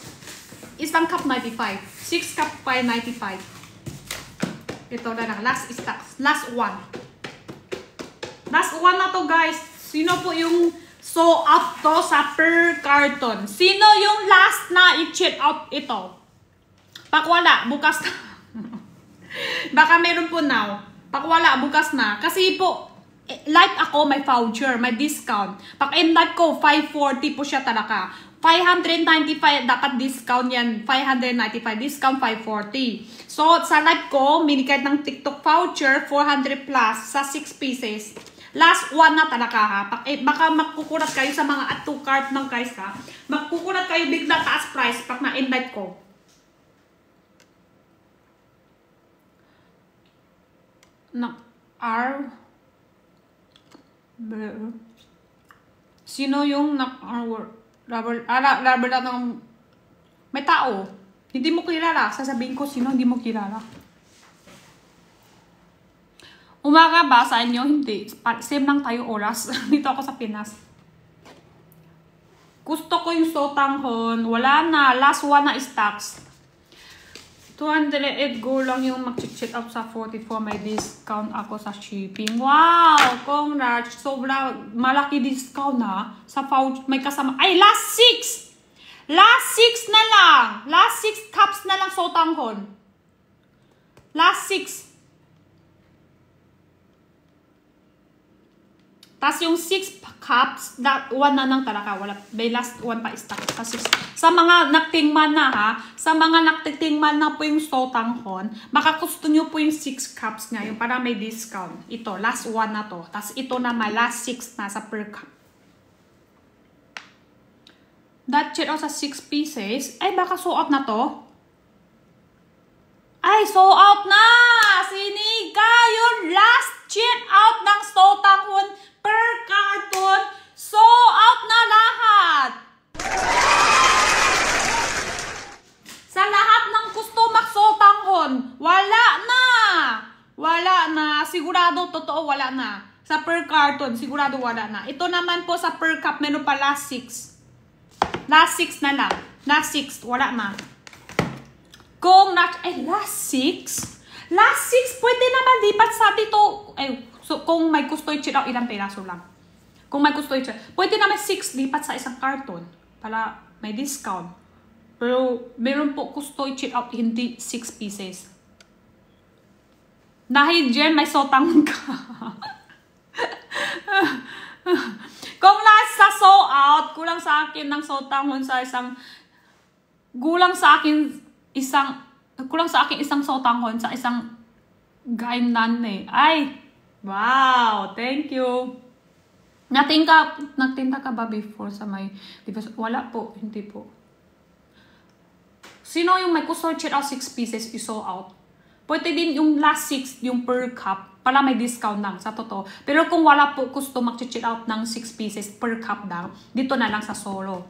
Isang cup 95. 6 cup 595. Ito na lang. Last stocks. Last one. Last one na to guys. Sino po yung so out to sa per carton? Sino yung last na i-check out ito? Pakwala. Bukas na. Baka meron po now. Pakwala. Bukas na. Kasi po, live ako may voucher. May discount. Pag in-live ko, 540 po siya talaga. 595 dapat discount yan. 595 discount 540. So sa live ko, minikad ng TikTok voucher 400 plus sa 6 pieces. Last one na talaga ha. Baka magkukulat kayo sa mga add to cart ng guys ha. Magkukulat kayo bigla taas price pag na-invite ko. Sino yung rubber lang ng may tao. Hindi mo kilala. Sasabihin ko sino hindi mo kilala. Umaga ba sa inyo? Hindi. Same lang tayo oras. Dito ako sa Pinas. Gusto ko yung sotanghon. Wala na. Last one na stocks. 208 go lang yung mag-check out sa 44. May discount ako sa shipping. Wow! Congrats! Sobrang malaki discount na. Sa voucher. May kasama. Ay! Last 6! Last 6 na lang. Last 6 cups na lang sotanghon. Last 6. Tapos yung 6 cups, that one na lang talaga. Wala, may last one pa stock. Kasi sa mga nagtingman na ha, sa mga nagtingman na po yung sotanghon, makagusto nyo po yung 6 cups ngayon para may discount. Ito, last one na to. Tapos ito na may last 6 na sa per cup. That check out sa 6 pieces. Ay, baka sold out na to. Ay, sold out na! Sinika yung last check out ng sotanghon per carton. Sold out na lahat! Sa lahat ng gusto magsotanghon, wala na! Wala na. Sigurado, totoo, wala na. Sa per carton, sigurado wala na. Ito naman po sa per cup, meron pa last 6. Last 6 na lang. Last 6, wala na. Kung last 6? Last 6, pwede naman lipat sa dito. Ay, so kung may gusto i-check out, ilang peraso lang. Kung may gusto i-check, pwede naman 6 lipat sa isang carton. Para may discount. Pero meron po gusto i-check out, hindi 6 pieces. Dahil dyan, may sotanghon ka. Kung last sa sold out, kulang sa akin ng sotanghon sa isang, kulang sa akin isang sotanghon sa isang gainan eh. Ay, wow, thank you. Nagtinda ka ba before sa may, wala po, hindi po. Sino yung may gusto check out 6 pieces i-sold out? Pwede din yung last 6, yung per cup. Para may discount lang, sa totoo. Pero kung wala po gusto mag-check out ng 6 pieces per cup lang, dito na lang sa solo.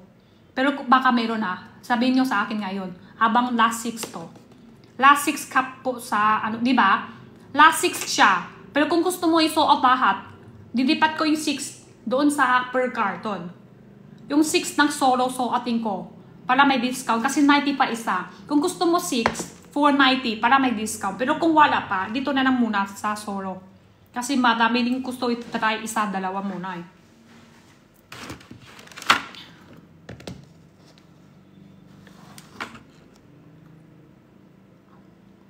Pero baka meron na. Sabihin nyo sa akin ngayon, habang last 6 to. Last 6 cup po sa, ano, di ba? Last 6 siya. Pero kung gusto mo i-show out lahat, didipat ko yung 6 doon sa per carton. Yung 6 ng solo ating ko. Para may discount. Kasi 90 pa isa. Kung gusto mo 6, 490 para may discount. Pero kung wala pa, dito na lang muna sa solo. Kasi madami din gusto i-try isa, dalawa muna eh.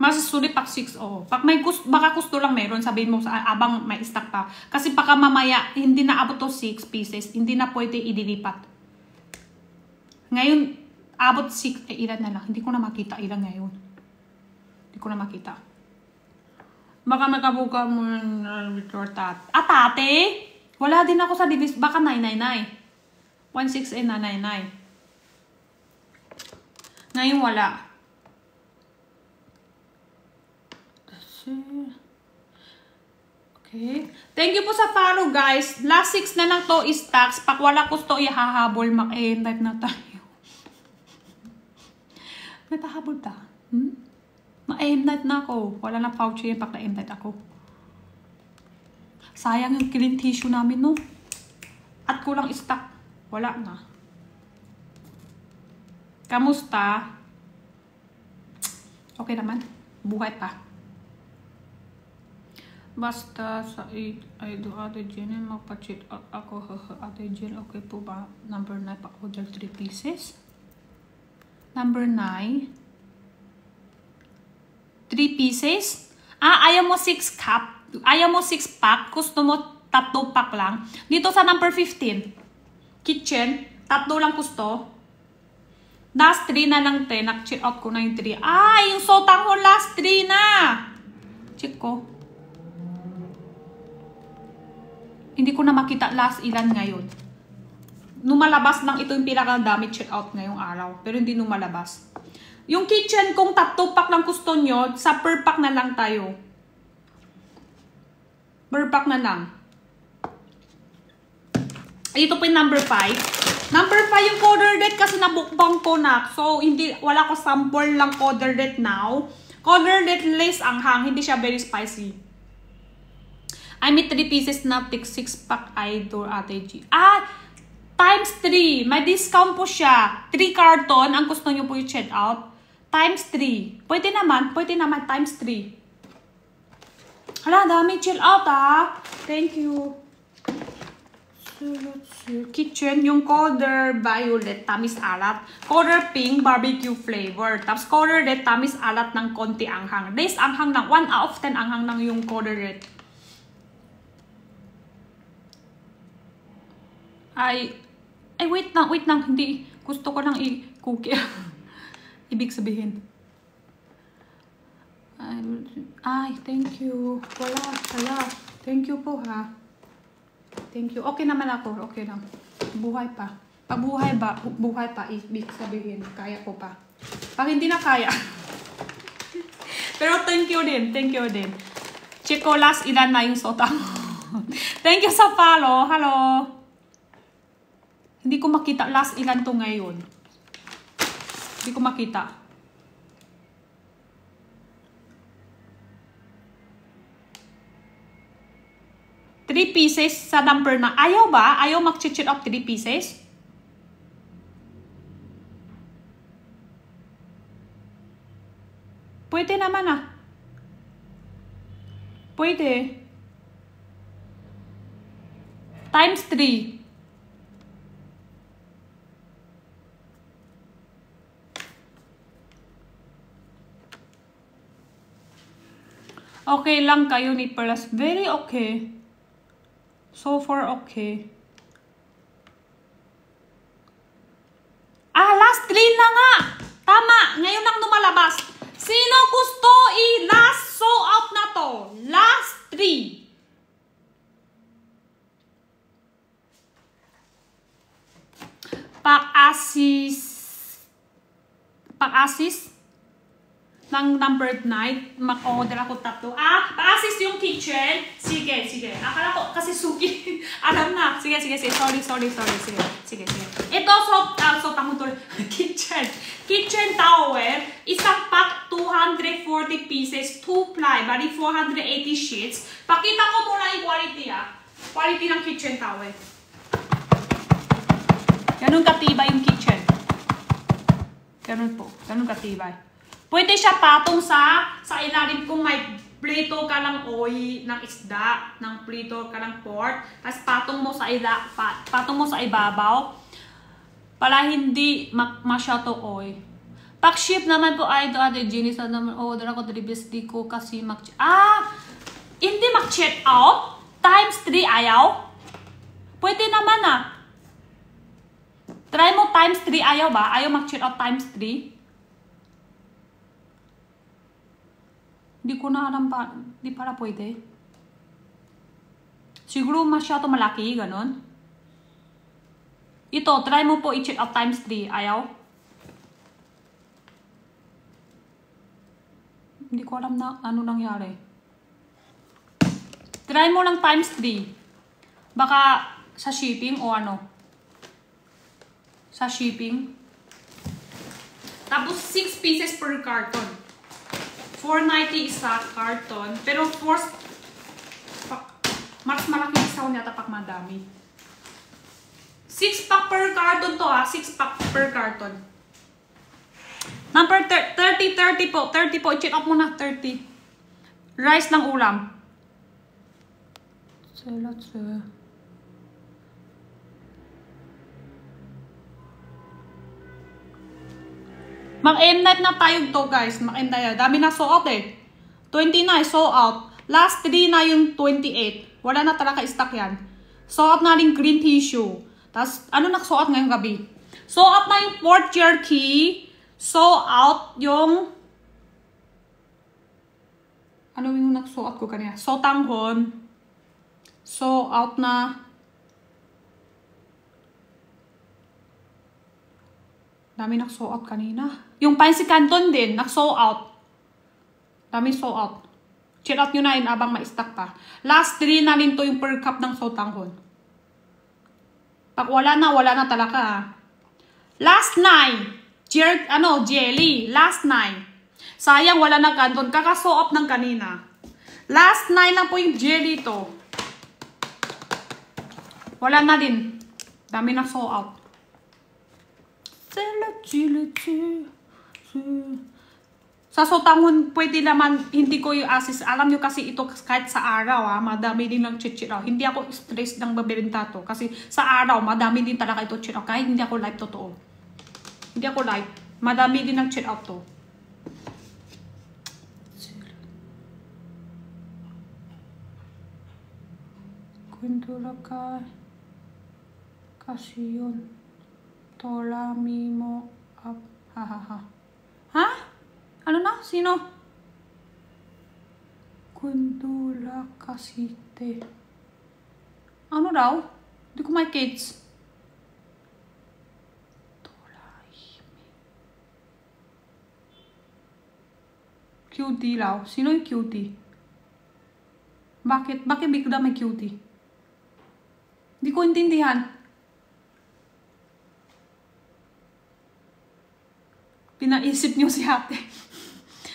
Mas sulit pak 6 oh. Pag may gusto, baka gusto lang meron, sabihin mo sa abang may stock pa. Kasi baka mamaya hindi na abot to 6 pieces, hindi na pwede idilipat. Ngayon abot 6 ilan na lang. Hindi ko na makita ilan ngayon. Hindi ko na makita. Baka makabuka mo with your tat. Ah, tate? Wala din ako sa divis. Baka 999. 168 na 99. Ngayon wala. Okay. Thank you po sa follow, guys. Last 6 na lang to is stocks. Pag wala ko to, ihahabol. Mag-end na tayo. Natahabol ta? Ma-end na ako. Wala na voucher yan pag na-end ako. Sayang yung clean tissue namin, no? At kulang stock. Wala na. Kamusta? Okay naman. Buhay pa. Basta sa ay do Ate Jenny magpa-check out ako. Ate Jenny, okay po ba? Number 9 pa order 3 pieces. Number 9. 3 pieces. Ah, ayaw mo 6 cup. Ayaw mo 6 pack. Gusto mo 3 pack lang. Dito sa number 15. Kitchen. 3 lang gusto. Last 3 na lang, te. Nag-check out ko na yung 3. Ah, yung sotang ko last 3 na. Check ko. Hindi ko na makita last ilan ngayon. Numalabas lang ito yung pinakadami check out ngayong araw. Pero hindi numalabas. Yung kitchen, kung 3 pack lang gusto nyo, sa per pack na lang tayo. Per pack na lang. Ito po yung number 5. Number 5 yung color date kasi nabukbang ko na. So, hindi, wala ko sample lang color date now. Color date lace anghang. Hindi siya very spicy. I made 3 pieces na take 6 pack idol Ate G. Ah! Times 3. May discount po siya. 3 carton. Ang gusto nyo po yung check out. Times 3. Pwede naman. Pwede naman. Times 3. Hala, dami chill out ah. Thank you. Kitchen. Yung color violet. Tamis alat. Color pink. Barbecue flavor. Tapos color red. Tamis alat ng konti anghang. Lace anghang ng 1 out of 10 anghang ng yung color red. Ay, wait lang, hindi. Gusto ko nang i-cookie. Ibig sabihin. Ay, thank you. Wala. Thank you po, ha. Thank you. Okay naman ako, okay lang. Buhay pa. Pag buhay pa, ibig sabihin, kaya ko pa. Pag hindi na kaya. Pero thank you din. Check ko last ilan na yung sota. Thank you sa follow. Hello. Hindi ko makita last ilan to ngayon. Hindi ko makita. Three pieces sa number na. Ayaw ba? Ayaw mag-check up 3 pieces? Pwede naman ah. Pwede. Times 3. Okay lang kayo ni Perlas. Very okay. So far okay. Ah, last 3 na nga. Tama. Ngayon lang lumalabas. Sino gusto i-last show out na to? Last 3. Pak-asis. ng number 9, mag-order ako tatlo. Pa-assist yung kitchen. Sige. Akala ko kasi suki. Alam na. Sige. Sorry. Sige. Ito, kitchen towel. Isang pack, 240 pieces, 2 ply, bali 480 sheets. Pakita ko muna yung quality, Quality ng kitchen towel. Ganun katibay yung kitchen. Ganun po. Ganun katibay. Pwede siya patong sa ilalim kung may plito ka ng oil, ng isda, ng plito ka ng pork, tapos patong mo sa ibabaw para hindi masyato oil. Pag-ship naman po ay Ate Jenny sa naman order ako dribis di ko kasi hindi mag-check out times 3 ayaw. Pwede naman Try mo times 3 ayaw ba? Ayaw mag-check out times 3? Hindi ko na alam pa. Hindi para pwede. Siguro masyado malaki, ganon. Ito, try mo po i-check out times 3. Ayaw? Hindi ko alam na ano nangyari. Try mo lang times 3. Baka sa shipping o ano. Sa shipping. Tapos 6 pieces per carton. 490 isa carton. Pero mas malaki isaw niya tapak madami. 6 pack per carton to 6 pack per carton. Number 30 po. 30 po. Check out muna. 30. Rice ng ulam. Mag-end night na tayo to guys. Mag-end tayo. Dami na sold out 20 na sold out. Last 3 na yung 28. Wala na talaga stock yan. Sold out na rin green tissue. Tapos ano nag-sold out ngayong gabi? Sold out na yung pork jerky. Sold out yung ano yung nag-sold out ko kanina? Sotanghon. Sold out na dami nag-sold out kanina. Yung Pansy Canton din, nag-sold out. Dami sold out. Check out nyo na yun abang ma-stock pa. Last 3 na rin to yung per cup ng sotanghon. Pag wala na talaga Last 9. Jelly. Last 9. Sayang wala na Canton. Kaka-sold out ng kanina. Last 9 na po yung jelly to. Wala na din. Dami na sold out. Sa sotanghon, pwede naman, hindi ko yung assist. Alam nyo kasi ito kahit sa araw, madami din lang cheat-cheat out. Hindi ako stress ng mabibenta to. Kasi sa araw, madami din talaga ito cheat out. Kahit hindi ako live totoo. Hindi ako live. Madami din ng cheat out to. Kwento ka. Kasi yun. Tolami mo up. Ha? Ano na? Sino? Kundula kasite. Ano daw? Hindi ko may kids. Cutie daw. Sino yung cutie? Bakit? Bakit bigla may cutie? Hindi ko intindihan. Pinaisip niyo si ate.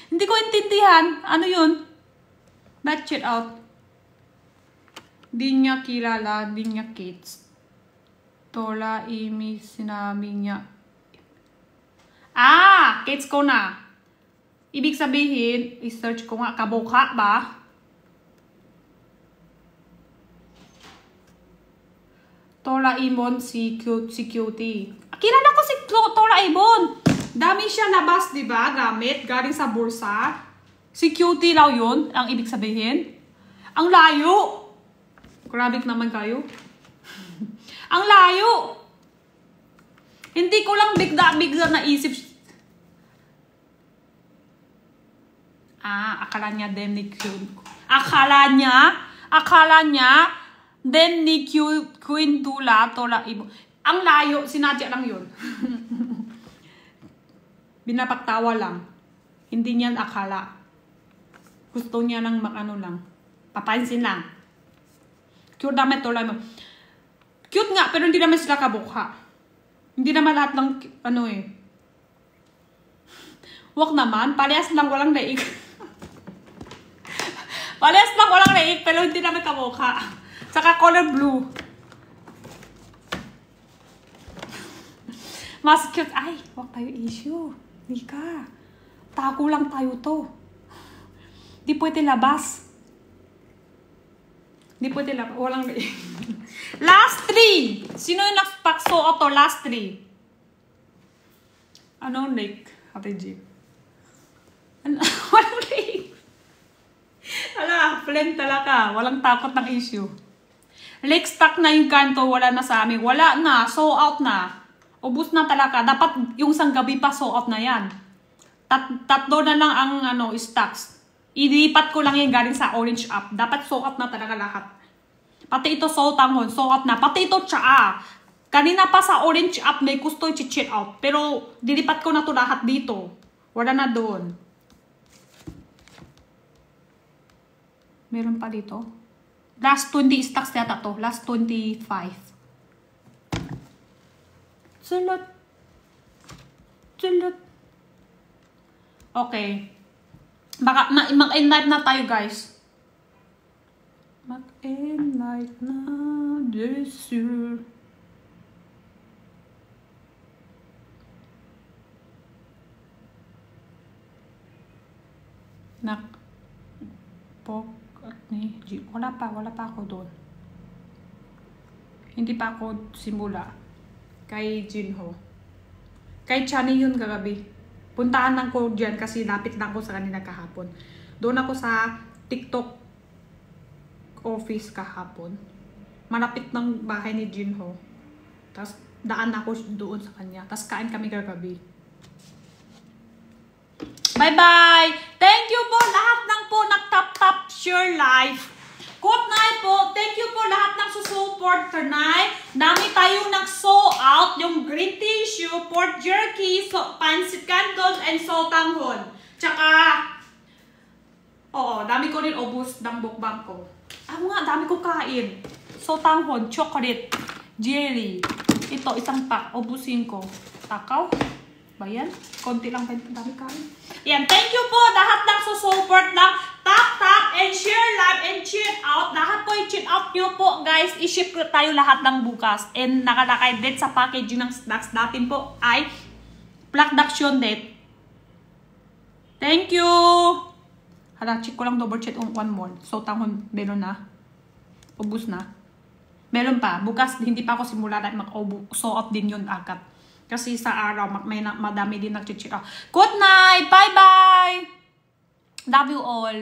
Hindi ko intindihan. Ano yun? Not check out. Di niya kilala. Di niya kids. Tola, imi, sinabi niya. Kids ko na. Ibig sabihin, i-search ko nga, kabuka ba? Tola Imon, si Cutie. Kilala ko si Tola Imon. Dami siya labas, di ba? Gamit, galing sa bursa. Si Cutie raw yun, ang ibig sabihin. Ang layo. Grabe naman kayo. Ang layo. Hindi ko lang bigla naisip. Akala niya dem ni Queen. Akala niya dem ni Queen Dula Tola Ibo. Ang layo, sinadya lang yun. Binapagtawa lang. Hindi niya akala. Gusto niya lang ano lang. Papansin lang. Cute naman ito lang. Cute nga, pero hindi naman sila kabukha. Hindi naman lahat ng, ano eh. Wag naman, parehas lang walang naik. Parehas lang walang naik, pero hindi naman kabukha. Saka color blue. Mas cute. Ay, wag tayo issue. Hindi ka. Tago lang tayo to. Di pwede labas. Di pwede labas. Walang naik. Last 3! Sino yung nagpakso to? Last 3. Anong like? Ate G. Walang like. Wala, plain talaga. Walang takot ng issue. Lake stock na yung kanto. Wala na sa amin. Wala na. Sold out na. Ubus na talaga. Dapat yung isang gabi pa sold out na yan. Tatlo na lang ang stocks. Ilipat ko lang yung galing sa orange up. Dapat sold out na talaga lahat. Pati ito sold tanghon, sold out na. Pati ito tsaa. Kanina pa sa orange up may gusto i-check out. Pero dilipat ko na to lahat dito. Wala na doon. Meron pa dito. Last 20 stocks yata to. Last 25. Sulot. Sulot. Okay. Baka mag-end na tayo guys. Mag-end night na desir. Pok at ni G. Wala pa ako doon. Hindi pa ako simula. Kay Jinho. Kay Chani yun kagabi. Puntaan lang ko dyan kasi lapit lang ko sa kanila kahapon. Doon ako sa TikTok office kahapon. Malapit ng bahay ni Jinho. Tapos daan ako doon sa kanya. Tapos kain kami kagabi. Bye-bye! Thank you po lahat ng po nag-tap-tap share live. Good night po. Thank you po lahat ng support tonight. Dami tayong nag-sold out. Yung green tissue, pork jerky, pancit canton, and sotanghon. Tsaka, oo, dami ko rin ubus ng bukbang ko. Ako nga, dami ko kain. Sotanghon, chocolate, jelly. Ito, isang pack. Ubusin ko. Takaw. Ba yan? Konti lang ba yung dami kain? Yan, thank you po lahat ng support ng tap and share live and cheat out. Lahat po i-cheat out nyo po guys. I-ship tayo lahat ng bukas. And nakalakay date sa packaging ng snacks natin po ay production date. Thank you! Hala, check ko lang double check on one more. So, tanghon, meron na. Ubus na. Meron pa. Bukas, hindi pa ako simula na mag-so off din yun agad. Kasi sa araw, may madami din nag-check out. Good night! Bye-bye! Love you all!